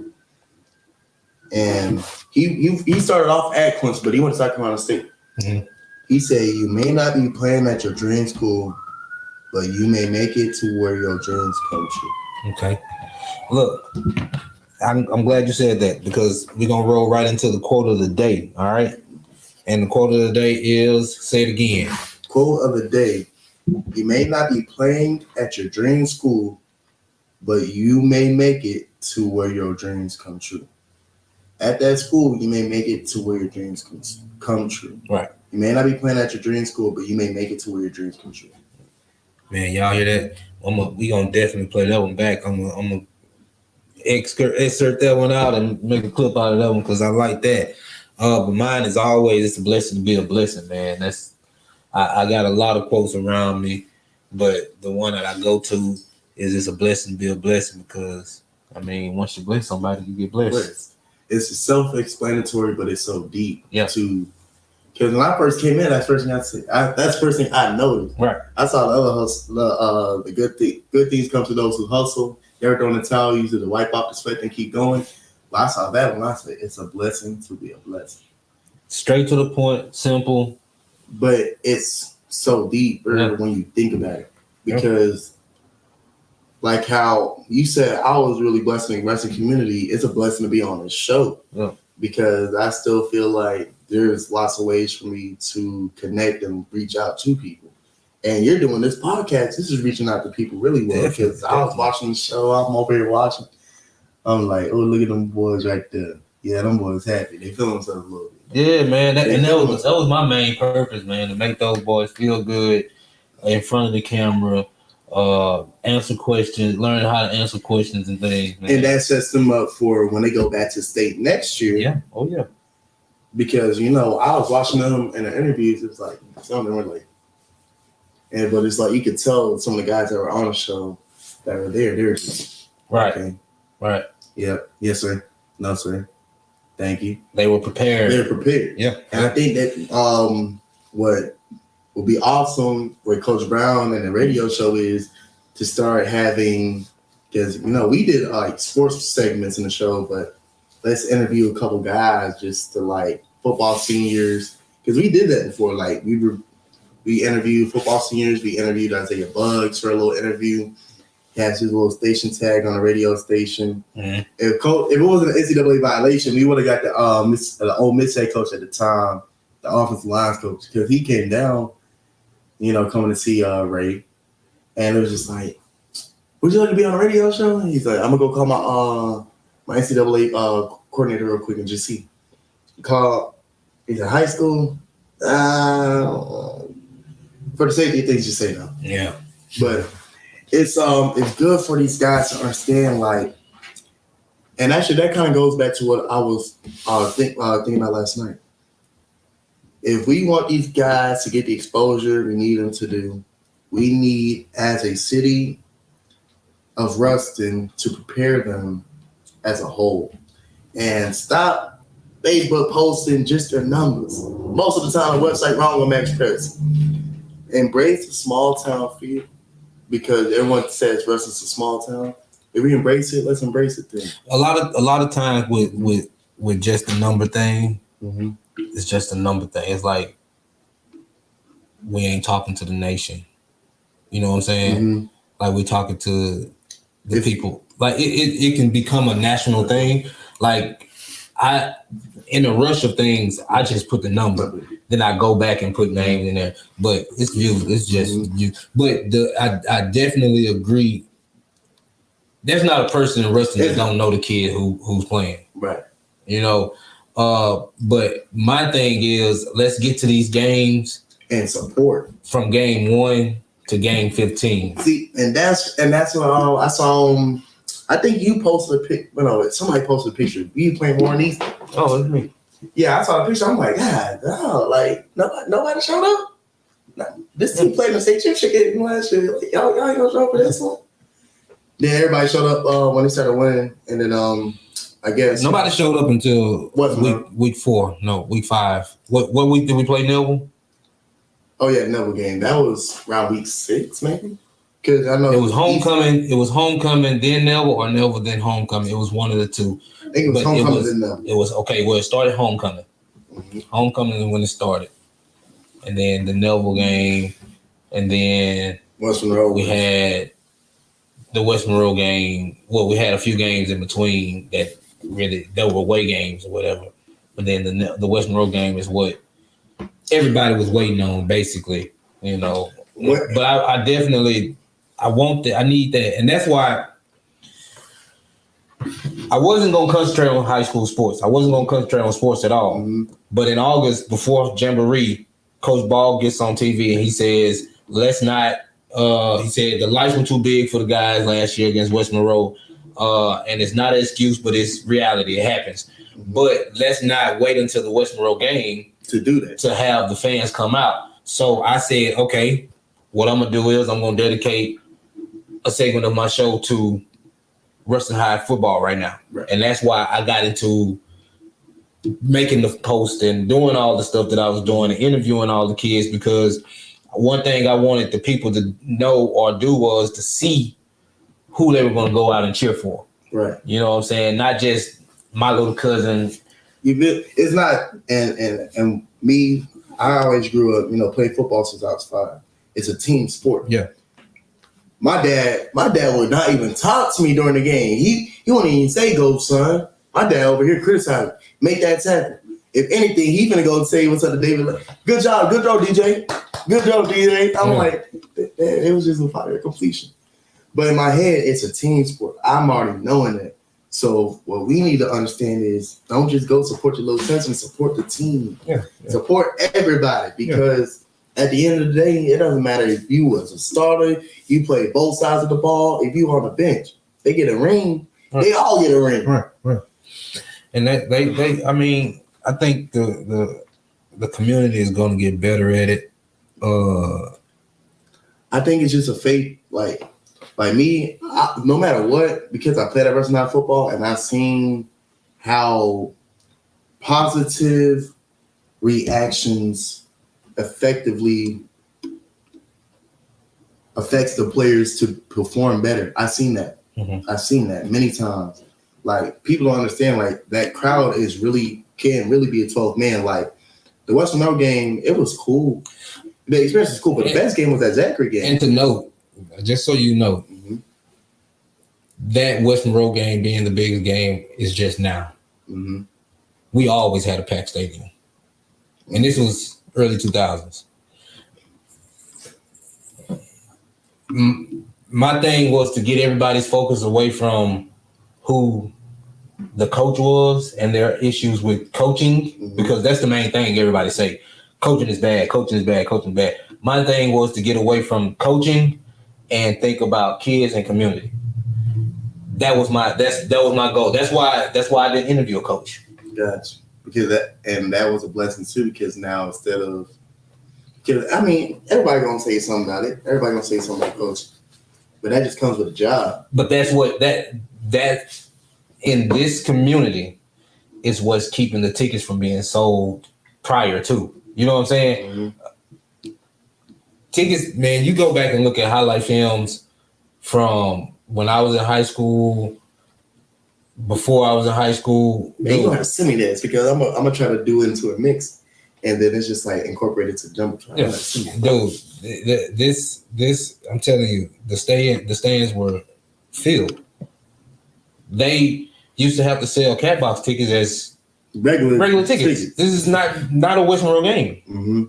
And he started off at Clemson, but he went to South Carolina State. Mm-hmm. He said, you may not be playing at your dream school, but you may make it to where your dreams come true. Okay. Look, I'm glad you said that because we're going to roll right into the quote of the day, all right? And the quote of the day is, say it again. Quote of the day, you may not be playing at your dream school, but you may make it to where your dreams come true. At that school, you may make it to where your dreams come true. Right. You may not be playing at your dream school, but you may make it to where your dreams come true. Man, y'all hear that? We gonna definitely play that one back. I'm gonna excerpt that one out and make a clip out of that one because I like that. But mine is always, it's a blessing to be a blessing, man. I got a lot of quotes around me, but the one that I go to is it's a blessing to be a blessing because once you bless somebody, you get blessed. It's self-explanatory, but it's so deep. Yeah. Because when I first came in, that's the first thing I said. That's the first thing I noticed. Right. I saw the other hustle, the good things come to those who hustle. Never throw in the towel, use it to wipe off the sweat and keep going. Well, I saw that when I said it's a blessing to be a blessing. Straight to the point, simple. But it's so deep when you think about it. Because like how you said, I was really blessed in the wrestling community. It's a blessing to be on this show. Yeah. Because I still feel like there's lots of ways for me to connect and reach out to people. And you're doing this podcast. This is reaching out to people really well. Because I was watching the show. I'm over here watching. I'm like, oh, look at them boys right there. Yeah, them boys happy. They feel themselves a little bit. Yeah, man. That was my main purpose, man, to make those boys feel good in front of the camera, answer questions, learn how to answer questions and things, man. And that sets them up for when they go back to state next year. Yeah. Oh, yeah. Because, I was watching them in the interviews. It's like, some of them were like, but it's like you could tell some of the guys that were on the show that were there, they're just, right. Okay. Right. Yep. Yes, sir. No, sir. Thank you. They were prepared. They're prepared. Yeah. And I think that what would be awesome with Coach Brown and the radio show is to start having, because we did like sports segments in the show, but let's interview a couple guys just to like football seniors, because we did that before. Like we interviewed football seniors. We interviewed Isaiah Buggs for a little interview. He has his little station tag on the radio station. Mm-hmm. If it wasn't an NCAA violation, we would have got the old Miss head coach at the time, the offensive lines coach, because he came down, coming to see Ray, and it was just like, would you like to be on a radio show? And he's like, I'm gonna go call my NCAA coordinator real quick and just see. He's in high school. For the safety of things, just say no. Yeah, but. It's good for these guys to understand, like, and actually that kind of goes back to what I was thinking about last night. If we want these guys to get the exposure we need them to do, we need, as a city of Ruston, to prepare them as a whole. And stop Facebook posting just their numbers. Most of the time, the website wrong on Max Press. Embrace the small town feel. Because everyone says Ruston's a small town. If we embrace it, let's embrace it then. A lot of times with just the number thing, mm-hmm. It's just a number thing. It's like we ain't talking to the nation. You know what I'm saying? Mm-hmm. Like we're talking to the people. Like it can become a national thing. Like in the rush of things, I just put the number. Then I go back and put names in there. But it's you. It's just you. But I definitely agree. There's not a person in Ruston that don't know the kid who's playing. Right. But my thing is, let's get to these games and support from game 1 to game 15. See, and that's what I saw. I think you posted a pic. Somebody posted a picture. You playing Warren East? Oh, it's me. Yeah, I saw a picture. I'm like, God, no, like nobody showed up. This team played in the state championship game last year. Like, y'all ain't gonna show up for this one. Then everybody showed up when they started winning, and then I guess nobody showed up until week 4. No, week 5. What week did we play Neville? Oh yeah, Neville game. That was around week 6, maybe. Because I know it was homecoming. It was homecoming, then Neville, or Neville, then homecoming. It was one of the two. I think it was homecoming, then Neville. It was okay. Well, it started homecoming. Mm-hmm. Homecoming is when it started, and then the Neville game, and then West Monroe. We had the West Monroe game. Well, we had a few games in between that were away games or whatever. But then the West Monroe game is what everybody was waiting on, basically. But I definitely. I want that. I need that. And that's why I wasn't going to concentrate on high school sports. I wasn't going to concentrate on sports at all. Mm-hmm. But in August, before Jamboree, Coach Ball gets on TV and he says, let's not he said the lights were too big for the guys last year against West Monroe. And it's not an excuse, but it's reality. It happens. Mm-hmm. But let's not wait until the West Monroe game to do that, to have the fans come out. So I said, okay, what I'm going to do is I'm going to dedicate a segment of my show to Ruston High football right now. Right. And that's why I got into making the post and doing all the stuff that I was doing and interviewing all the kids, because one thing I wanted the people to know or do was to see who they were going to go out and cheer for. Right. You know what I'm saying? Not just my little cousin. It's not, and me, I always grew up, playing football since I was 5. It's a team sport. Yeah. My dad would not even talk to me during the game. He wouldn't even say, "Go, son." My dad over here criticizing, make that tackle. If anything, he finna go and say what's up to David. Like, good job, DJ. Good job, DJ. I'm like, it was just a fire completion. But in my head, it's a team sport. I'm already knowing that. So what we need to understand is don't just go support your little cousin, support the team. Yeah. Support everybody, because at the end of the day, it doesn't matter if you was a starter, you play both sides of the ball. If you on the bench, they get a ring. Right. They all get a ring. Right. And they I mean, I think the community is going to get better at it. I think it's just a faith. Like me, no matter what, because I played at Ruston High football and I've seen how positive reactions effectively affects the players to perform better. I've seen that. Mm-hmm. I've seen that many times. Like, people don't understand, like, that crowd can really be a 12th man. Like, the Western Road game, it was cool. The experience was cool, but the best game was that Zachary game. And to note, just so you know, that Western Road game being the biggest game is just now. Mm-hmm. We always had a packed stadium. And this was early 2000s. My thing was to get everybody's focus away from who the coach was and their issues with coaching, because that's the main thing everybody say. Coaching is bad, coaching is bad, coaching is bad. My thing was to get away from coaching and think about kids and community. That was my goal. That's why I didn't interview a coach. Gotcha. Because that was a blessing too, because now instead of, everybody gonna say something about it. Everybody gonna say something about coach. But that just comes with a job. But that's what that in this community is what's keeping the tickets from being sold prior to. You know what I'm saying? Mm-hmm. Tickets, man, you go back and look at highlight films from when I was in high school, before I was in high school. Man, you're gonna have to send me this, because I'm gonna try to do it into a mix, and then it's just like incorporated to Jumbotron. Yeah. Dude, this I'm telling you, the stands were filled. They used to have to sell cat box tickets as regular tickets. This is not a Western Road game. Mm-hmm.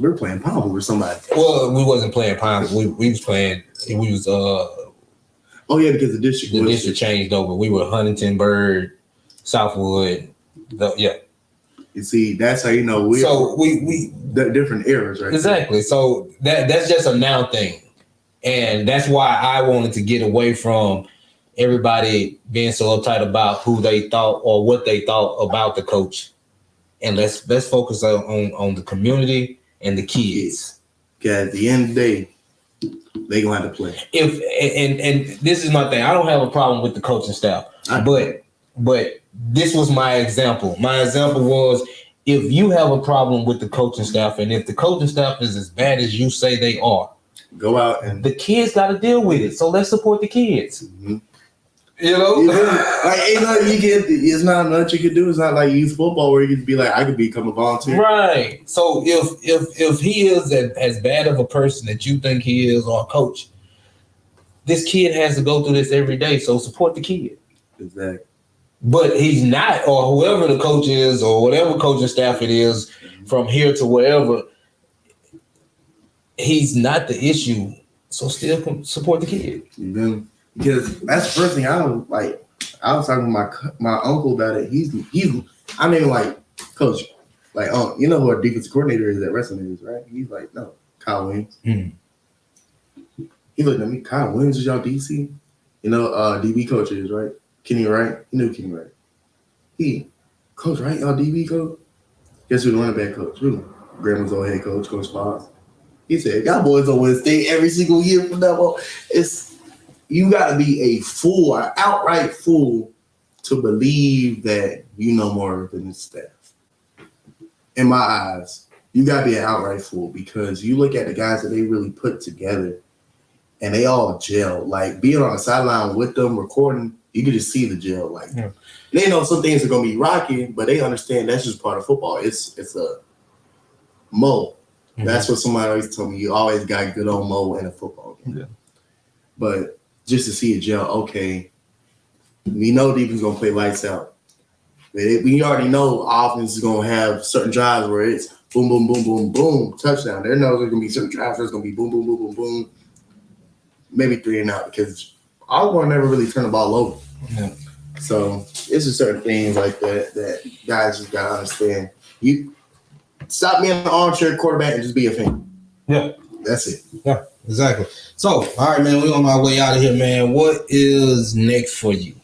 We're playing Palmer with somebody. Well, we wasn't playing Palmer. We was playing. We was Oh yeah, because the district changed over. We were Huntington, Bird, Southwood. Yeah. You see, that's how you know we the different eras, right? Exactly. So that's just a now thing, and that's why I wanted to get away from everybody being so uptight about who they thought or what they thought about the coach, and let's focus on the community and the kids. Because at the end of the day, they gonna have to play. And this is my thing. I don't have a problem with the coaching staff, but this was my example. My example was, if you have a problem with the coaching staff, and if the coaching staff is as bad as you say they are, go out and the kids got to deal with it. So let's support the kids. Mm-hmm. You know, it's not much you can do. It's not like youth football where you can be like, I could become a volunteer. Right. So if he is as bad of a person that you think he is, or a coach, this kid has to go through this every day. So support the kid. Exactly. But he's not, or whoever the coach is, or whatever coaching staff it is, from here to wherever, he's not the issue. So still support the kid. Mm-hmm. Because that's the first thing I was like. I was talking to my uncle about it. He's I mean, like, coach, like, you know who our defensive coordinator is at wrestling is, right? He's like, no, Kyle Williams. Mm-hmm. He looked at me. Kyle Williams is y'all DC, you know, DB coach is, right? Kenny Wright. He knew Kenny Wright. He, Coach Wright, y'all DB coach. Guess who the running back coach? Who? Grandma's old head coach, Coach Fox. He said, y'all boys don't win state every single year from now on. You got to be a fool, an outright fool, to believe that you know more than the staff. In my eyes, you got to be an outright fool, because you look at the guys that they really put together, and they all gel. Like, being on the sideline with them recording, you can just see the gel. Like, yeah. They know some things are going to be rocky, but they understand that's just part of football. It's a mo. Mm-hmm. That's what somebody always told me. You always got good old mo in a football game. Yeah. But just to see it gel, okay, we know defense is going to play lights out. We already know offense is going to have certain drives where it's boom, boom, boom, boom, boom, touchdown. There knows there's going to be certain drives where it's going to be boom, boom, boom, boom, boom, maybe 3 and out, because Osborne never really turned the ball over. Yeah. So it's just certain things like that guys just got to understand. You stop being an armchair quarterback and just be a fan. Yeah. That's it. Yeah, exactly. So, all right, man, we're on our way out of here, man. What is next for you?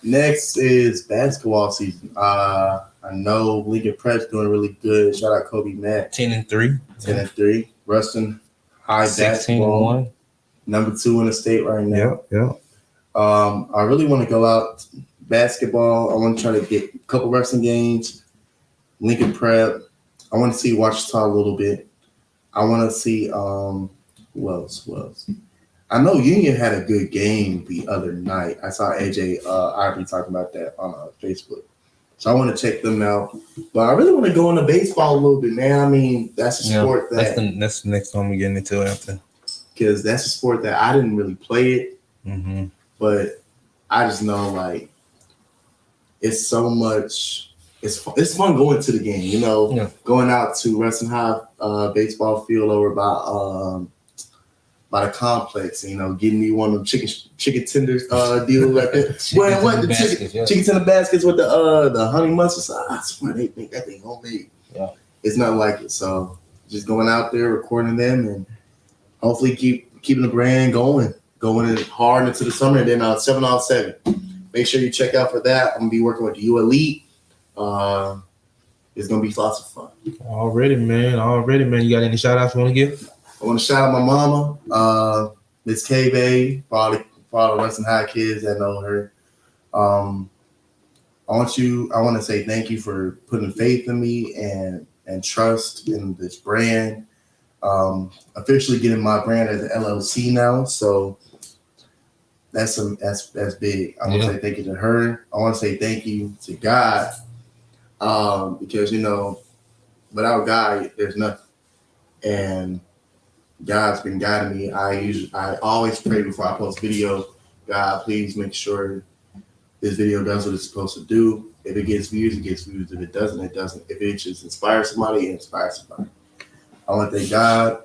Next is basketball season. I know Lincoln Prep's doing really good. Shout out Kobe Matt. 10-3. 10-3. Ruston High 16-1. basketball. Number 2 in the state right now. Yeah. I really want to go out basketball. I want to try to get a couple wrestling games. Lincoln Prep. I want to see Ouachita a little bit. I want to see Who else? I know Union had a good game the other night. I saw AJ Ivory talking about that on Facebook. So I want to check them out. But I really want to go into baseball a little bit, man. I mean, that's a sport that's the next one we're getting into after. Because that's a sport that I didn't really play it. Mm-hmm. But I just know, like, it's so much. It's fun going to the game, you know, going out to Western High baseball field over by the complex, you know, getting me one of them chicken tenders deals like that. Chicken tender baskets with the honey mustard sauce. I swear they think that thing homemade. Yeah, it's not like it. So just going out there, recording them, and hopefully keeping the brand going hard into the summer. And then 7on7. Make sure you check out for that. I'm gonna be working with the U Elite. It's gonna be lots of fun. Already, man. You got any shout outs you want to give? I want to shout out my mama, Miss Kebe, for all the Western High kids that know her. I want to say thank you for putting faith in me and trust in this brand. Officially getting my brand as an LLC now, so that's big. I want to say thank you to her. I want to say thank you to God, because you know, without God, there's nothing. And God's been guiding me. I always pray before I post videos. God, please make sure this video does what it's supposed to do. If it gets views, it gets views. If it doesn't, it doesn't. If it just inspires somebody, it inspires somebody. I want to thank God.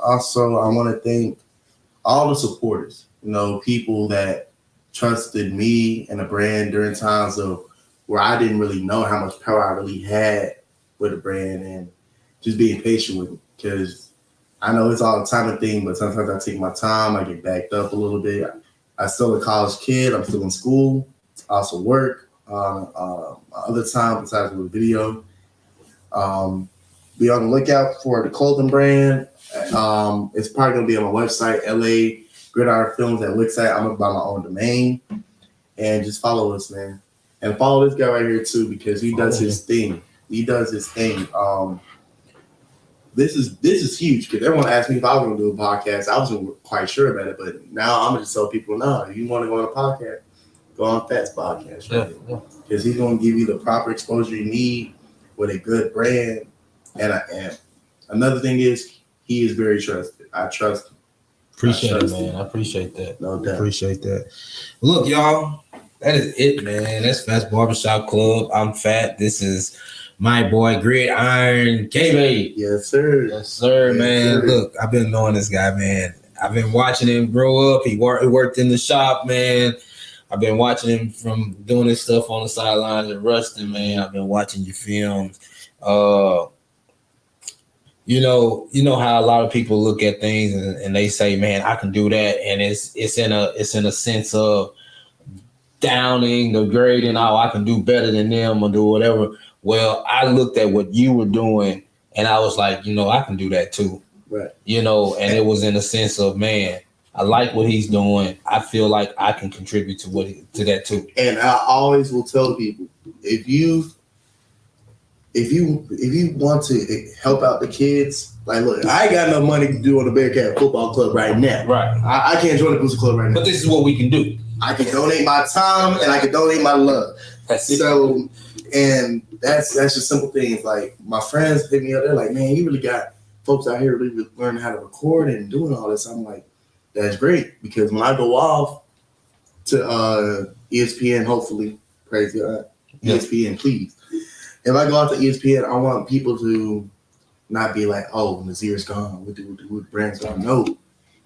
Also, I want to thank all the supporters. You know, people that trusted me and the brand during times of where I didn't really know how much power I really had with the brand, and just being patient with me, because I know it's all the time and thing, but sometimes I take my time. I get backed up a little bit. I'm still a college kid. I'm still in school. I also work other time besides with video. Be on the lookout for the clothing brand. It's probably going to be on my website, LA Gridiron Films at Wixsite. I'm going to buy my own domain. And just follow us, man. And follow this guy right here, too, because he does his thing. This is huge, because everyone asked me if I was going to do a podcast. I wasn't quite sure about it, but now I'm going to just tell people, no, if you want to go on a podcast, go on PHAT'S podcast. Right? Because he's going to give you the proper exposure you need with a good brand. And another thing is, he is very trusted. I trust him. Appreciate it, man. I appreciate that. No doubt. Appreciate that. Look, y'all, that is it, man. That's PHAT'S Barbershop Club. I'm Fat. This is my boy Gridiron Kebe. Yes, sir. Yes, sir, man. Sir. Look, I've been knowing this guy, man. I've been watching him grow up. He worked in the shop, man. I've been watching him from doing his stuff on the sidelines at Ruston, man. I've been watching your films. You know how a lot of people look at things and they say, man, I can do that. And it's in a sense of downing, degrading, I can do better than them or do whatever. Well, I looked at what you were doing and I was like, I can do that too. Right. And it was in a sense of, man, I like what he's doing. I feel like I can contribute to that too. And I always will tell people, if you want to help out the kids, like, look, I ain't got enough money to do on the Bearcat Football Club right now. Right. I can't join the Booster Club right now. But this is what we can do. I can donate my time and I can donate my love. So, and that's just simple things. Like, my friends hit me up, they're like, man, you really got folks out here really learning how to record and doing all this. I'm like, that's great, because when I go off to ESPN, hopefully, praise God, ESPN, please. If I go out to ESPN, I want people to not be like, oh, Nazir's gone, what the brand's gone. No,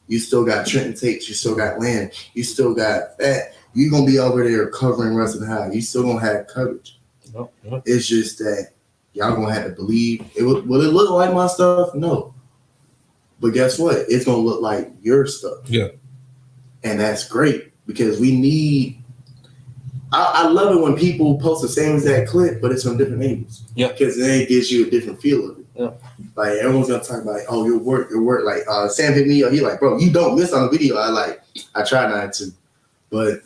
you still got Trenton Tate, you still got Land, you still got that. You're going to be over there covering Western High. You still going to have coverage. Yep. It's just that y'all going to have to believe. Will it look like my stuff? No. But guess what? It's going to look like your stuff. Yeah. And that's great, because we need – I love it when people post the same exact clip, but it's from different angles. Yeah. Because then it gives you a different feel of it. Yeah. Like, everyone's going to talk about, oh, your work. Like, Sam hit me up. He like, bro, you don't miss on the video. I try not to. But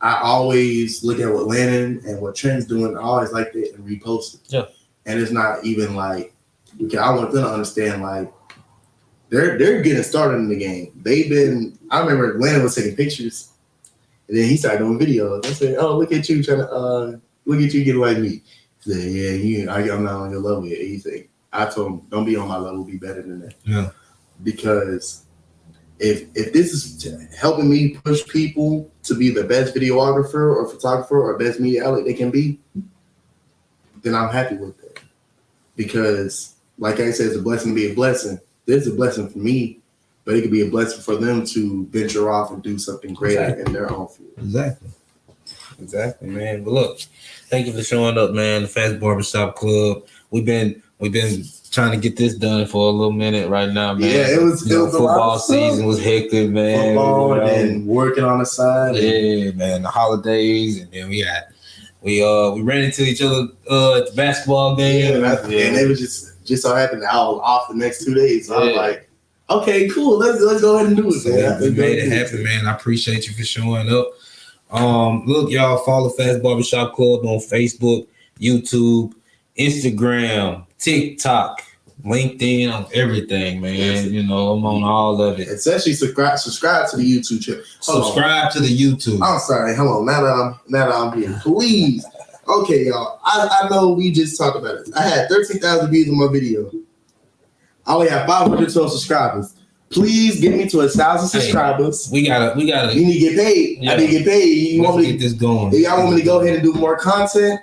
I always look at what Landon and what Trent's doing. I always like that and repost it. Yeah. And it's not even like, because I want them to understand, like, They're getting started in the game. I remember Landon was taking pictures, and then he started doing videos. I said, "Oh, look at you trying to look at you get like me." He said, "Yeah, I'm not on your level yet." He said, "I told him, don't be on my level, be better than that." Yeah. Because if this is helping me push people to be the best videographer or photographer or best media outlet they can be, then I'm happy with that. Because, like I said, it's a blessing to be a blessing. This is a blessing for me, but it could be a blessing for them to venture off and do something greater in their own field. Exactly, man. But look, thank you for showing up, man. The Fats Barbershop Club. We've been trying to get this done for a little minute right now, man. Yeah, it was football season was hectic, man. Football and then working on the side. Yeah, man. The holidays, and then we ran into each other at the basketball game. And it was just so happened that I was off the next 2 days. So I was like, okay, cool. Let's go ahead and do it. So we made it happen, man. I appreciate you for showing up. Look, y'all, follow Fats Barbershop Club on Facebook, YouTube, Instagram, TikTok, LinkedIn, on everything, man. Yes. You know, I'm on all of it. Essentially, subscribe to the YouTube channel. Subscribe to the YouTube. I'm sorry. Hold on. Now that I'm here, please. Okay, y'all. I know we just talked about it. I had 13,000 views on my video. I only have 512 subscribers. Please get me to 1,000 subscribers. We gotta. You need to get paid. Yeah. I need to get paid. You want me to get this going? If y'all want me to go ahead and do more content,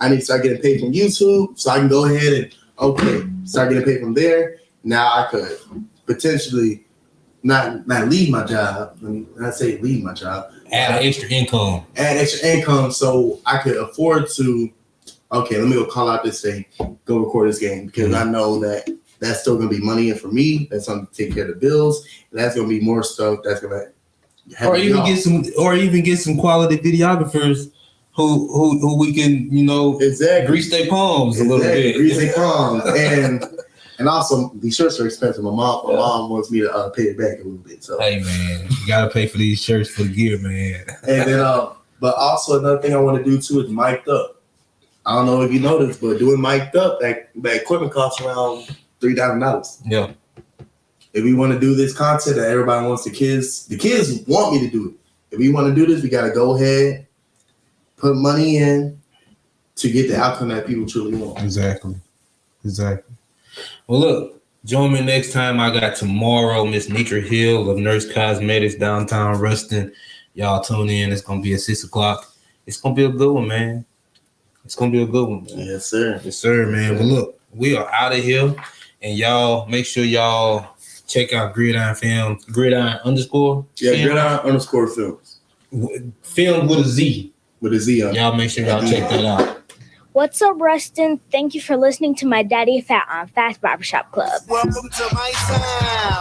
I need to start getting paid from YouTube, so I can go ahead and start getting paid from there. Now I could potentially not leave my job. Let me not say leave my job. Add extra income, so I could afford to. Okay, let me go call out this thing, go record this game because I know that that's still gonna be money in for me. That's gonna take care of the bills. And that's gonna be more stuff that's gonna. Or even get some quality videographers who we can, grease their palms a little bit. Grease their palms. And also, these shirts are expensive. My mom wants me to pay it back a little bit. So hey, man, you gotta pay for these shirts for the gear, man. And then, but also another thing I want to do too is mic'd up. I don't know if you noticed, but doing mic'd up, that equipment costs around $3,000. Yeah. If we want to do this content that everybody wants, the kids want me to do it. If we want to do this, we got to go ahead, put money in to get the outcome that people truly want. Exactly. Well, look, join me next time. I got tomorrow Miss Nitra Hill of Nurse Cosmetics, downtown Ruston. Y'all tune in. It's going to be at 6 o'clock. It's going to be a good one, man. Yes, sir. Yes, sir, man. But look, we are out of here. And y'all, make sure y'all check out Gridiron Films. Gridiron _. Yeah, Gridiron _Films. Film with a Z. With a Z on it. Y'all make sure y'all check that out. What's up, Ruston? Thank you for listening to my Daddy Fat on Fats Barbershop Club. Welcome to my town.